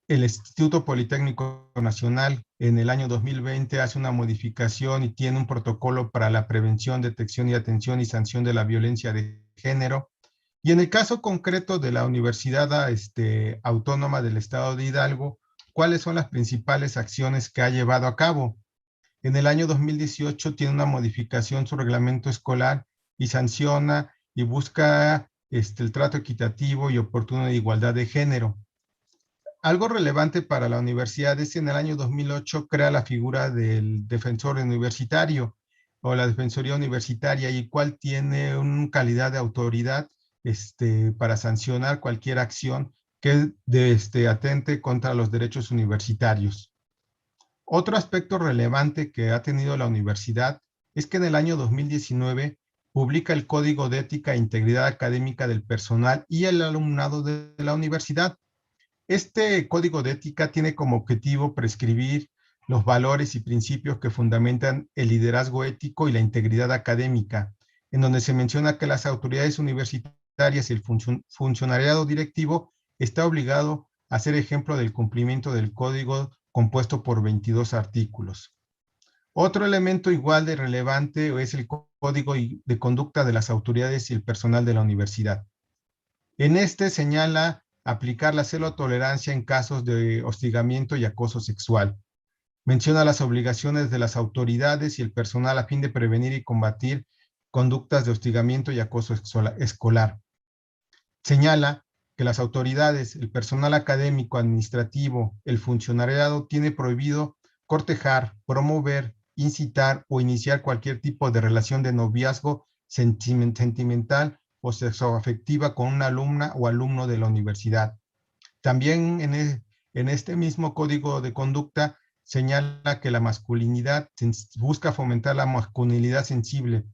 El Instituto Politécnico Nacional en el año 2020 hace una modificación y tiene un protocolo para la prevención, detección y atención y sanción de la violencia de género. Y en el caso concreto de la Universidad Autónoma del Estado de Hidalgo, ¿cuáles son las principales acciones que ha llevado a cabo? En el año 2018 tiene una modificación su reglamento escolar y sanciona y busca el trato equitativo y oportuno de igualdad de género. Algo relevante para la universidad es que en el año 2008 crea la figura del defensor universitario o la defensoría universitaria, y cual tiene una calidad de autoridad para sancionar cualquier acción que atente contra los derechos universitarios. Otro aspecto relevante que ha tenido la universidad es que en el año 2019 publica el Código de Ética e Integridad Académica del Personal y el Alumnado de la universidad. Este Código de Ética tiene como objetivo prescribir los valores y principios que fundamentan el liderazgo ético y la integridad académica, en donde se menciona que las autoridades universitarias y el funcionariado directivo está obligado a ser ejemplo del cumplimiento del código compuesto por 22 artículos. Otro elemento igual de relevante es el Código de Conducta de las Autoridades y el Personal de la Universidad. En este señala aplicar la cero tolerancia en casos de hostigamiento y acoso sexual. Menciona las obligaciones de las autoridades y el personal a fin de prevenir y combatir conductas de hostigamiento y acoso escolar. Señala que las autoridades, el personal académico, administrativo, el funcionariado tiene prohibido cortejar, promover, incitar o iniciar cualquier tipo de relación de noviazgo sentimental o sexoafectiva con una alumna o alumno de la universidad. También en este mismo código de conducta señala que la masculinidad busca fomentar la masculinidad sensible.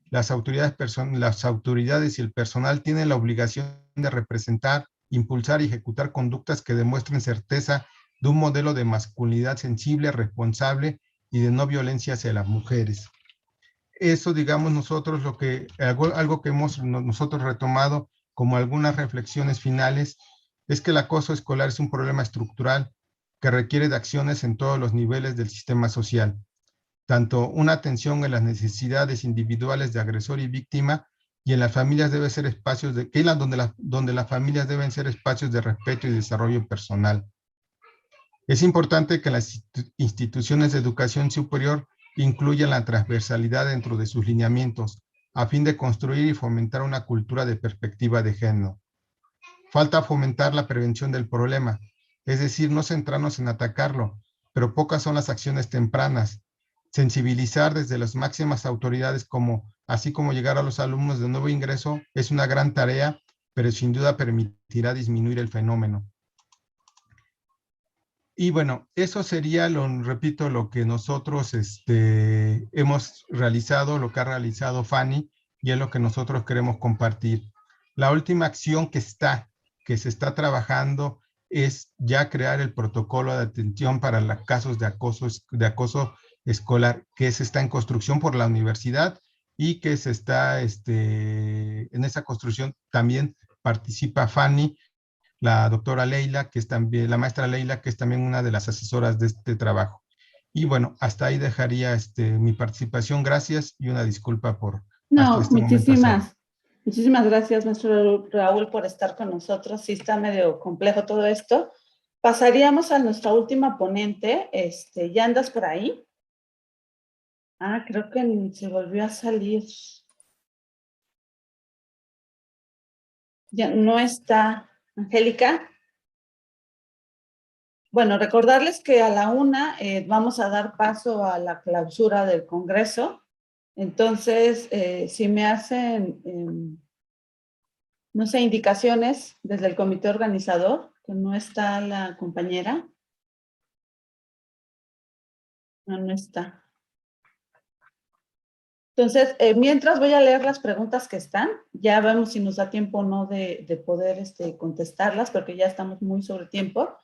Las autoridades y el personal tienen la obligación de representar, impulsar y ejecutar conductas que demuestren certeza de un modelo de masculinidad sensible, responsable y de no violencia hacia las mujeres. Eso, digamos, nosotros algo que hemos nosotros retomado como algunas reflexiones finales es que el acoso escolar es un problema estructural que requiere de acciones en todos los niveles del sistema social. Tanto una atención en las necesidades individuales de agresor y víctima, y en las familias debe ser espacios donde las familias deben ser espacios de respeto y desarrollo personal. Es importante que las instituciones de educación superior incluyan la transversalidad dentro de sus lineamientos, a fin de construir y fomentar una cultura de perspectiva de género. Falta fomentar la prevención del problema, es decir, no centrarnos en atacarlo, pero pocas son las acciones tempranas. Sensibilizar desde las máximas autoridades, así como llegar a los alumnos de nuevo ingreso, es una gran tarea, pero sin duda permitirá disminuir el fenómeno. Y bueno, eso sería, repito, lo que nosotros hemos realizado, lo que ha realizado Fanny, y es lo que nosotros queremos compartir. La última acción que se está trabajando es ya crear el protocolo de atención para los casos de acoso escolar, que se está en construcción por la universidad y que se está, en esa construcción también participa Fanny, la doctora Leila, que es también, la maestra Leila, que es también una de las asesoras de este trabajo. Y bueno, hasta ahí dejaría mi participación. Gracias y una disculpa por muchísimas gracias, maestro Raúl, por estar con nosotros. Sí está medio complejo todo esto. Pasaríamos a nuestra última ponente. ¿Ya andas por ahí? Ah, creo que se volvió a salir. Ya no está. Angélica. Bueno, recordarles que a la 1:00 vamos a dar paso a la clausura del Congreso. Entonces, si me hacen, no sé, indicaciones desde el comité organizador, que no está la compañera. No está. Entonces, mientras voy a leer las preguntas que están, ya vemos si nos da tiempo o no de poder contestarlas, porque ya estamos muy sobre tiempo.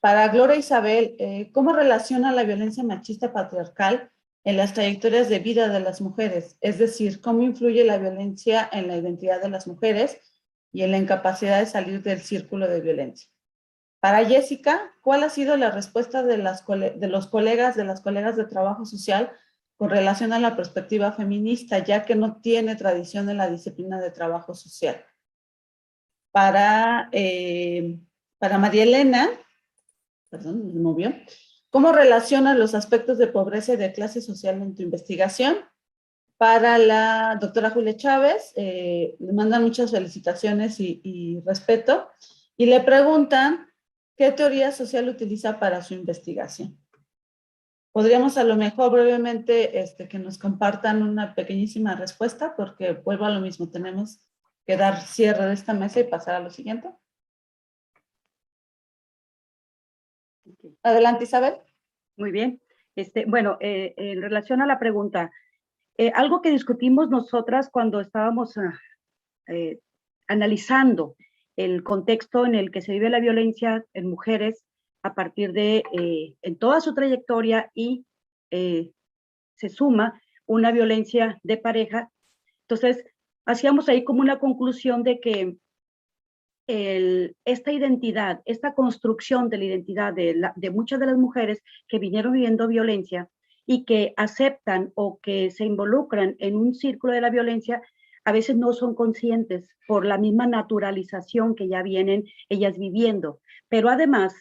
Para Gloria Isabel, ¿cómo relaciona la violencia machista patriarcal en las trayectorias de vida de las mujeres? Es decir, ¿cómo influye la violencia en la identidad de las mujeres y en la incapacidad de salir del círculo de violencia? Para Jessica, ¿cuál ha sido la respuesta de las colegas de trabajo social con relación a la perspectiva feminista, ya que no tiene tradición en la disciplina de trabajo social? Para María Elena, perdón, me movió. ¿Cómo relacionas los aspectos de pobreza y de clase social en tu investigación? Para la doctora Julia Chávez, le mandan muchas felicitaciones y respeto, y le preguntan qué teoría social utiliza para su investigación. Podríamos a lo mejor brevemente que nos compartan una pequeñísima respuesta, porque vuelvo a lo mismo, tenemos que dar cierre de esta mesa y pasar a lo siguiente. Adelante, Isabel. Muy bien. Bueno, en relación a la pregunta, algo que discutimos nosotras cuando estábamos analizando el contexto en el que se vive la violencia en mujeres a partir de, en toda su trayectoria, y se suma una violencia de pareja. Entonces, hacíamos ahí como una conclusión de que esta identidad, esta construcción de la identidad de muchas de las mujeres que vinieron viviendo violencia y que aceptan o que se involucran en un círculo de la violencia, a veces no son conscientes por la misma naturalización que ya vienen ellas viviendo. Pero además,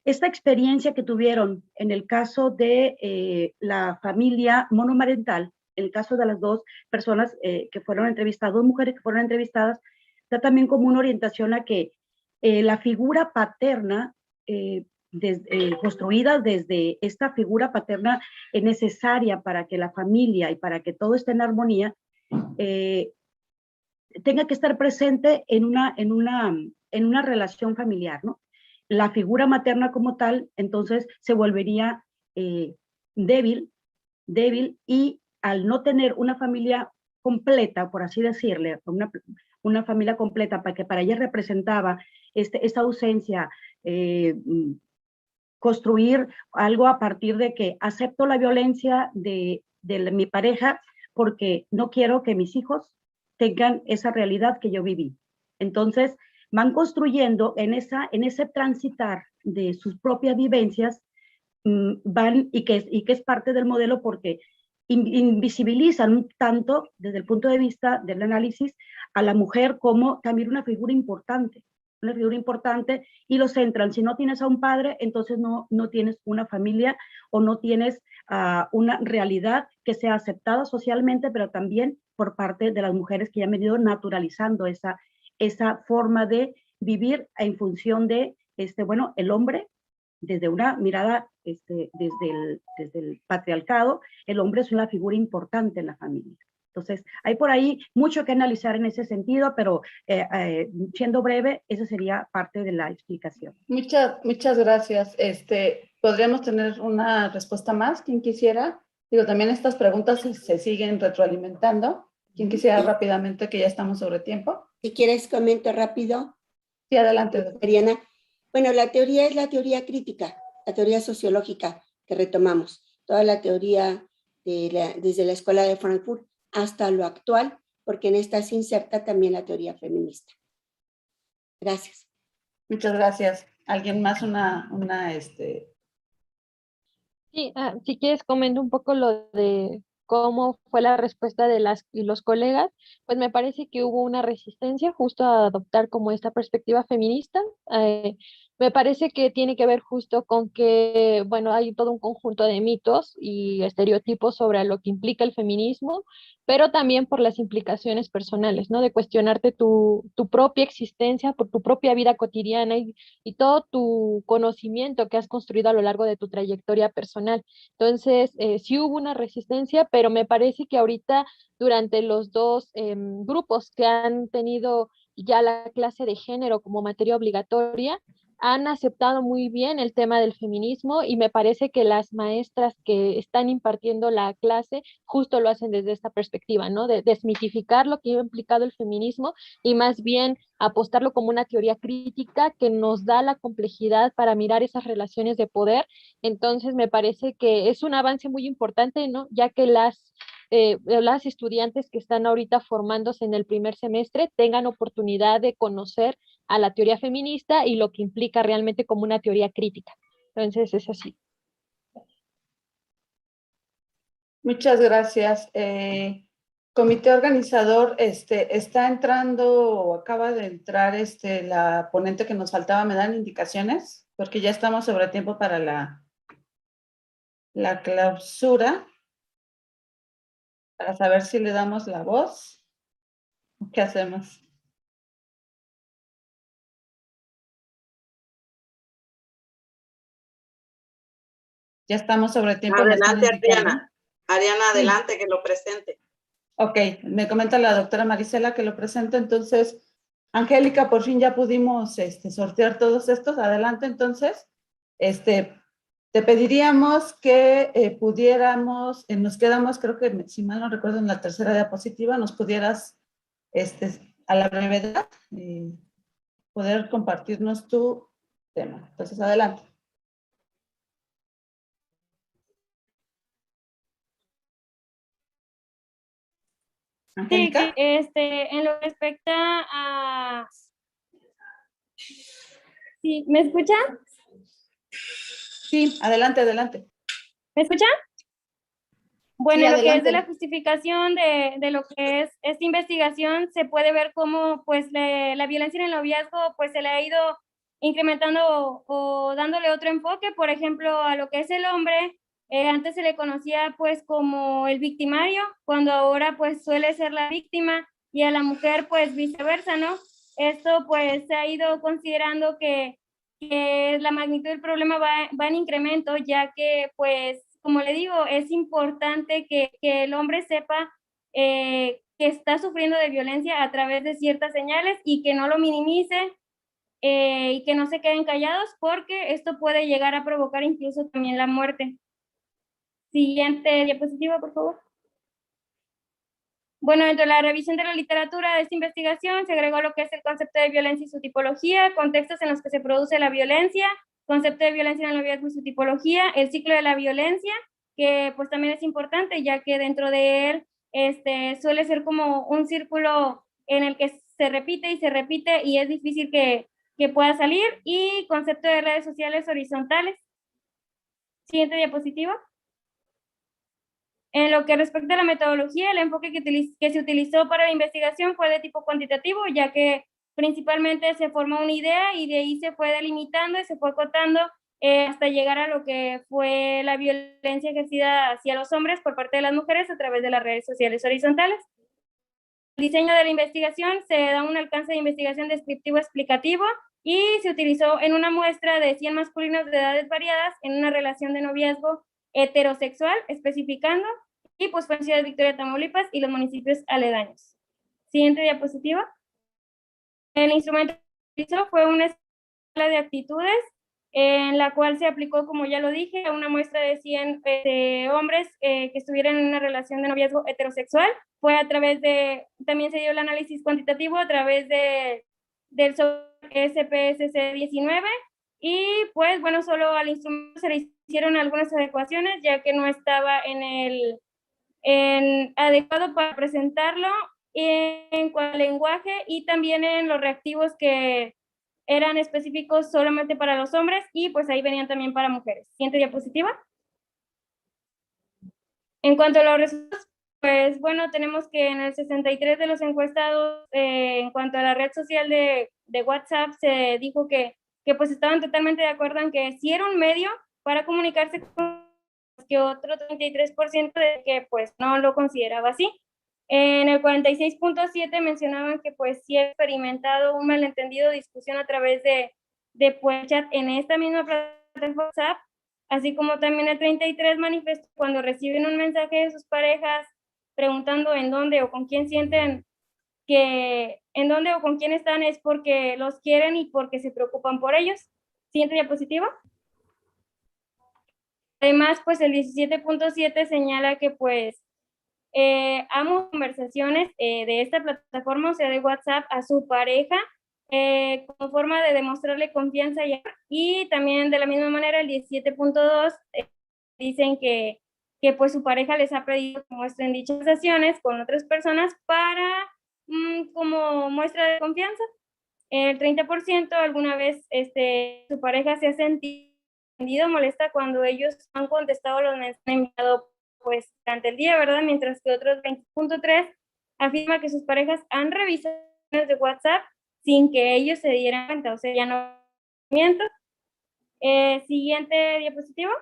esta experiencia que tuvieron en el caso de la familia monomarental, en el caso de las dos personas que fueron entrevistadas, dos mujeres que fueron entrevistadas, da también como una orientación a que la figura paterna construidas desde esta figura paterna necesaria para que la familia y para que todo esté en armonía, tenga que estar presente en una relación familiar, ¿no? La figura materna como tal, entonces, se volvería débil, y al no tener una familia completa, por así decirle, una familia completa, para que para ella representaba esta ausencia, construir algo a partir de que acepto la violencia de mi pareja porque no quiero que mis hijos tengan esa realidad que yo viví. Entonces, van construyendo en ese transitar de sus propias vivencias, van, y que es parte del modelo, porque invisibilizan un tanto, desde el punto de vista del análisis, a la mujer como también una figura importante, y lo centran. Si no tienes a un padre, entonces no tienes una familia, o no tienes una realidad que sea aceptada socialmente, pero también por parte de las mujeres, que ya han venido naturalizando esa forma de vivir en función de, bueno, el hombre, desde una mirada, desde el patriarcado, el hombre es una figura importante en la familia. Entonces, hay por ahí mucho que analizar en ese sentido, pero siendo breve, esa sería parte de la explicación. Muchas gracias. ¿Podríamos tener una respuesta más? ¿Quién quisiera? Digo, también estas preguntas se siguen retroalimentando. ¿Quién quisiera rápidamente, que ya estamos sobre tiempo? Si quieres, comento rápido. Sí, adelante. Mariana. Bueno, la teoría es la teoría crítica, la teoría sociológica que retomamos. Toda la teoría desde la Escuela de Frankfurt hasta lo actual, porque en esta se inserta también la teoría feminista. Gracias. Muchas gracias. ¿Alguien más? Sí, si quieres comento un poco lo de cómo fue la respuesta de las y los colegas. Pues me parece que hubo una resistencia justo a adoptar como esta perspectiva feminista. Me parece que tiene que ver justo con que, bueno, hay todo un conjunto de mitos y estereotipos sobre lo que implica el feminismo, pero también por las implicaciones personales, ¿no? De cuestionarte tu propia existencia, por tu propia vida cotidiana y todo tu conocimiento que has construido a lo largo de tu trayectoria personal. Entonces, sí hubo una resistencia, pero me parece que ahorita, durante los dos grupos que han tenido ya la clase de género como materia obligatoria, han aceptado muy bien el tema del feminismo, y me parece que las maestras que están impartiendo la clase justo lo hacen desde esta perspectiva, ¿no? De desmitificar lo que ha implicado el feminismo, y más bien apostarlo como una teoría crítica que nos da la complejidad para mirar esas relaciones de poder. Entonces, me parece que es un avance muy importante, ¿no? Ya que las estudiantes que están ahorita formándose en el primer semestre tengan oportunidad de conocer a la teoría feminista y lo que implica realmente como una teoría crítica. Entonces, es así. Muchas gracias. Comité organizador, está entrando o acaba de entrar la ponente que nos faltaba. ¿Me dan indicaciones? Porque ya estamos sobre tiempo para la clausura, para saber si le damos la voz. ¿Qué hacemos? Ya estamos sobre tiempo. Adelante, Ariana. Ariana, adelante, que lo presente. Ok, me comenta la doctora Marisela que lo presenta. Entonces, Angélica, por fin ya pudimos sortear todos estos. Adelante, entonces. Te pediríamos que pudiéramos, nos quedamos, creo que, si mal no recuerdo, en la tercera diapositiva, nos pudieras, a la brevedad, poder compartirnos tu tema. Entonces, adelante. ¿Angélica? Sí, en lo que respecta a... Sí, ¿me escucha? Sí, adelante, adelante. ¿Me escucha? Bueno, sí, lo que es de la justificación de lo que es esta investigación, se puede ver cómo pues la violencia en el noviazgo pues se le ha ido incrementando o dándole otro enfoque. Por ejemplo, a lo que es el hombre, antes se le conocía pues como el victimario, cuando ahora pues suele ser la víctima, y a la mujer pues viceversa, ¿no? Esto pues se ha ido considerando que que la magnitud del problema va en incremento, ya que, pues, como le digo, es importante que el hombre sepa que está sufriendo de violencia a través de ciertas señales y que no lo minimice y que no se queden callados, porque esto puede llegar a provocar incluso también la muerte. Siguiente diapositiva, por favor. Bueno, dentro de la revisión de la literatura de esta investigación se agregó lo que es el concepto de violencia y su tipología, contextos en los que se produce la violencia, concepto de violencia en el noviazgo y su tipología, el ciclo de la violencia, que pues también es importante, ya que dentro de él suele ser como un círculo en el que se repite y es difícil que pueda salir, y concepto de redes sociales horizontales. Siguiente diapositiva. En lo que respecta a la metodología, el enfoque que se utilizó para la investigación fue de tipo cuantitativo, ya que principalmente se formó una idea y de ahí se fue delimitando y se fue acotando hasta llegar a lo que fue la violencia ejercida hacia los hombres por parte de las mujeres a través de las redes sociales horizontales. El diseño de la investigación se da un alcance de investigación descriptivo explicativo y se utilizó en una muestra de 100 masculinos de edades variadas en una relación de noviazgo heterosexual, especificando, y pues fue en Ciudad Victoria, Tamaulipas y los municipios aledaños. Siguiente diapositiva. El instrumento que se utilizó fue una escala de actitudes en la cual se aplicó, como ya lo dije, a una muestra de 100 hombres que estuvieran en una relación de noviazgo heterosexual. Fue a través de, también se dio el análisis cuantitativo a través del software SPSS19, y pues bueno, solo al instrumento se le hicieron algunas adecuaciones, ya que no estaba adecuado para presentarlo en cuanto al lenguaje y también en los reactivos que eran específicos solamente para los hombres, y pues ahí venían también para mujeres. Siguiente diapositiva. En cuanto a los resultados, pues bueno, tenemos que en el 63 de los encuestados, en cuanto a la red social de WhatsApp, se dijo que pues estaban totalmente de acuerdo en que sí era un medio para comunicarse con, que otro 33% de que pues no lo consideraba así. En el 46.7 mencionaban que pues sí ha experimentado un malentendido discusión a través de pues, chat en esta misma plataforma WhatsApp, así como también el 33 manifestó cuando reciben un mensaje de sus parejas preguntando en dónde o con quién sienten que en dónde o con quién están es porque los quieren y porque se preocupan por ellos. Siguiente diapositiva. Además, pues el 17.7 señala que pues ambas conversaciones de esta plataforma, o sea, de WhatsApp, a su pareja como forma de demostrarle confianza, y también de la misma manera el 17.2 dicen que pues su pareja les ha pedido que muestren dichas conversaciones con otras personas para como muestra de confianza. El 30% alguna vez su pareja se ha sentido molesta cuando ellos han contestado los mensajes enviados pues durante el día, ¿verdad? Mientras que otros 20.3 afirma que sus parejas han revisado de WhatsApp sin que ellos se dieran cuenta, o sea, ya no miento. Siguiente diapositiva.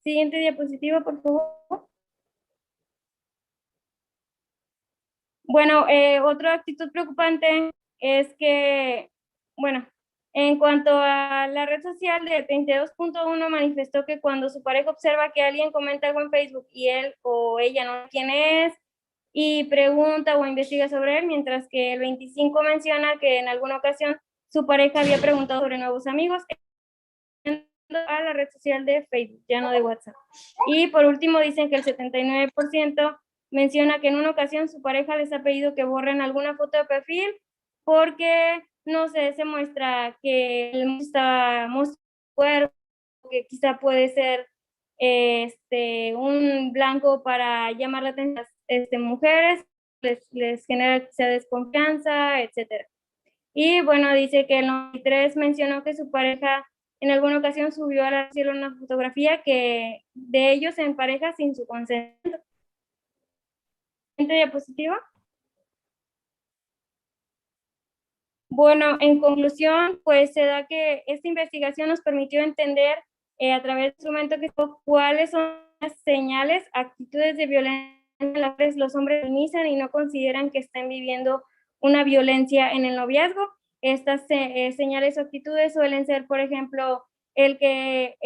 Siguiente diapositiva, por favor. Bueno, otra actitud preocupante es que, bueno, en cuanto a la red social, de 32.1 manifestó que cuando su pareja observa que alguien comenta algo en Facebook y él o ella no sabe quién es y pregunta o investiga sobre él, mientras que el 25 menciona que en alguna ocasión su pareja había preguntado sobre nuevos amigos a la red social de Facebook, ya no de WhatsApp. Y por último dicen que el 79% menciona que en una ocasión su pareja les ha pedido que borren alguna foto de perfil porque, no sé, se muestra que él está mostrando cuerpo, que quizá puede ser un blanco para llamar la atención a las mujeres, les genera quizá desconfianza, etc. Y bueno, dice que el 93 mencionó que su pareja en alguna ocasión subió a la cielo una fotografía de ellos en pareja sin su consentimiento. Siguiente diapositiva. Bueno, en conclusión, pues se da que esta investigación nos permitió entender a través del instrumento que cuáles son las señales, actitudes de violencia en las que los hombres minimizan y no consideran que estén viviendo una violencia en el noviazgo. estas señales o actitudes suelen ser, por ejemplo, el que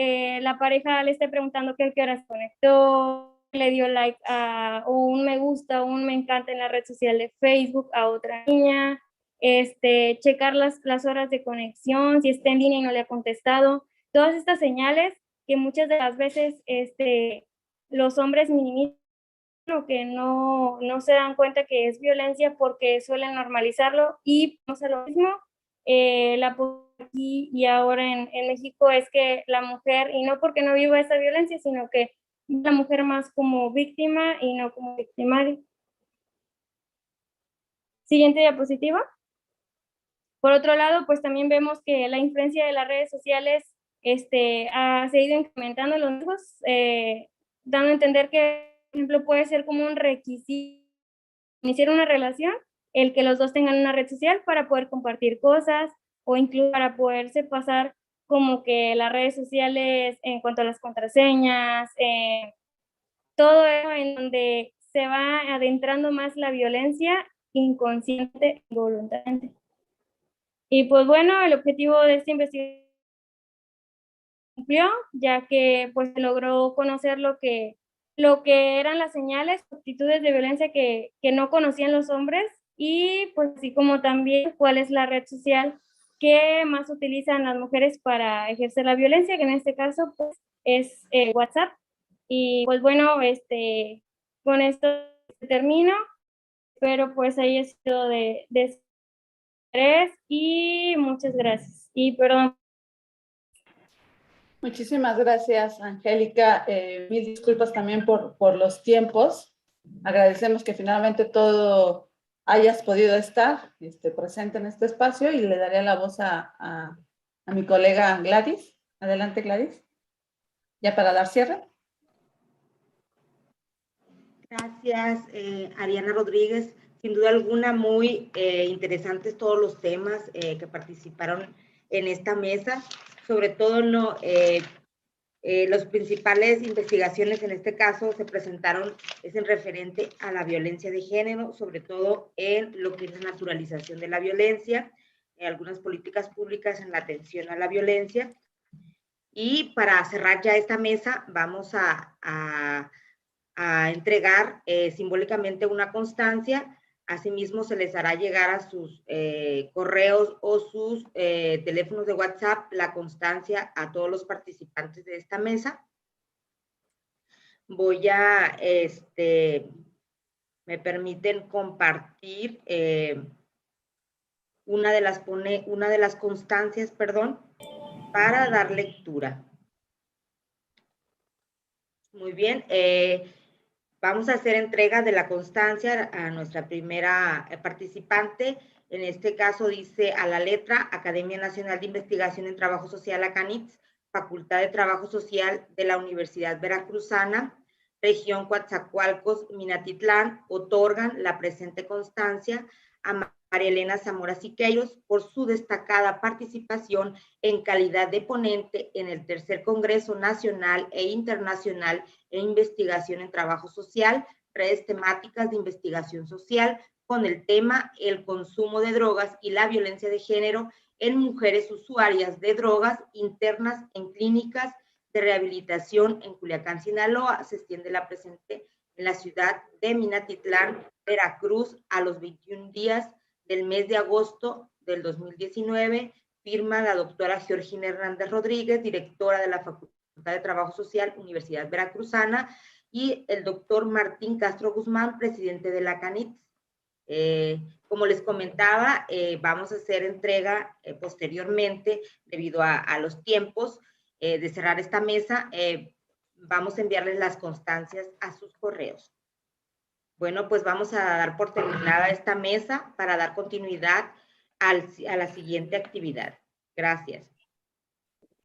la pareja le esté preguntando qué hora se conectó, le dio like o un me gusta o un me encanta en la red social de Facebook a otra niña, checar las horas de conexión, si está en línea y no le ha contestado. Todas estas señales que muchas de las veces los hombres minimizan o que no se dan cuenta que es violencia porque suelen normalizarlo, y vamos a lo mismo. La aquí y ahora en México es que la mujer, y no porque no viva esa violencia, sino que la mujer más como víctima y no como victimaria. Siguiente diapositiva. Por otro lado, pues también vemos que la influencia de las redes sociales ha seguido incrementando los riesgos, dando a entender que, por ejemplo, puede ser como un requisito iniciar una relación, el que los dos tengan una red social para poder compartir cosas, o incluso para poderse pasar como que las redes sociales en cuanto a las contraseñas, todo eso en donde se va adentrando más la violencia inconsciente y voluntariamente. Y pues bueno, el objetivo de esta investigación cumplió, ya que pues se logró conocer lo que eran las señales, actitudes de violencia que no conocían los hombres, y pues así como también cuál es la red social que más utilizan las mujeres para ejercer la violencia, que en este caso pues es WhatsApp. Y pues bueno, con esto termino. Espero pues haya sido de interés, y muchas gracias. Y perdón. Muchísimas gracias, Angélica. Mil disculpas también por los tiempos. Agradecemos que finalmente todo hayas podido estar presente en este espacio, y le daré la voz a mi colega Gladys. Adelante, Gladys. Ya para dar cierre. Gracias, Ariana Rodríguez. Sin duda alguna, muy interesantes todos los temas que participaron en esta mesa. Sobre todo, las principales investigaciones en este caso se presentaron es en referente a la violencia de género, sobre todo en lo que es la naturalización de la violencia, algunas políticas públicas en la atención a la violencia. Y para cerrar ya esta mesa, vamos a entregar simbólicamente una constancia. Asimismo, se les hará llegar a sus correos o sus teléfonos de WhatsApp la constancia a todos los participantes de esta mesa. Voy a, me permiten compartir una de las constancias, perdón, para dar lectura. Muy bien. Vamos a hacer entrega de la constancia a nuestra primera participante. En este caso dice a la letra: Academia Nacional de Investigación en Trabajo Social, ACANITS, Facultad de Trabajo Social de la Universidad Veracruzana, Región Coatzacoalcos, Minatitlán, otorgan la presente constancia a María Elena Zamora Siqueiros por su destacada participación en calidad de ponente en el tercer Congreso Nacional e Internacional en Investigación en Trabajo Social, redes temáticas de investigación social, con el tema el consumo de drogas y la violencia de género en mujeres usuarias de drogas internas en clínicas de rehabilitación en Culiacán, Sinaloa. Se extiende la presente en la ciudad de Minatitlán, Veracruz, a los 21 días del mes de agosto del 2019, firma la doctora Georgina Hernández Rodríguez, directora de la Facultad de Trabajo Social, Universidad Veracruzana, y el doctor Martín Castro Guzmán, presidente de la ACANITS. Como les comentaba, vamos a hacer entrega posteriormente, debido a los tiempos de cerrar esta mesa, vamos a enviarles las constancias a sus correos. Bueno, pues vamos a dar por terminada esta mesa para dar continuidad a la siguiente actividad. Gracias.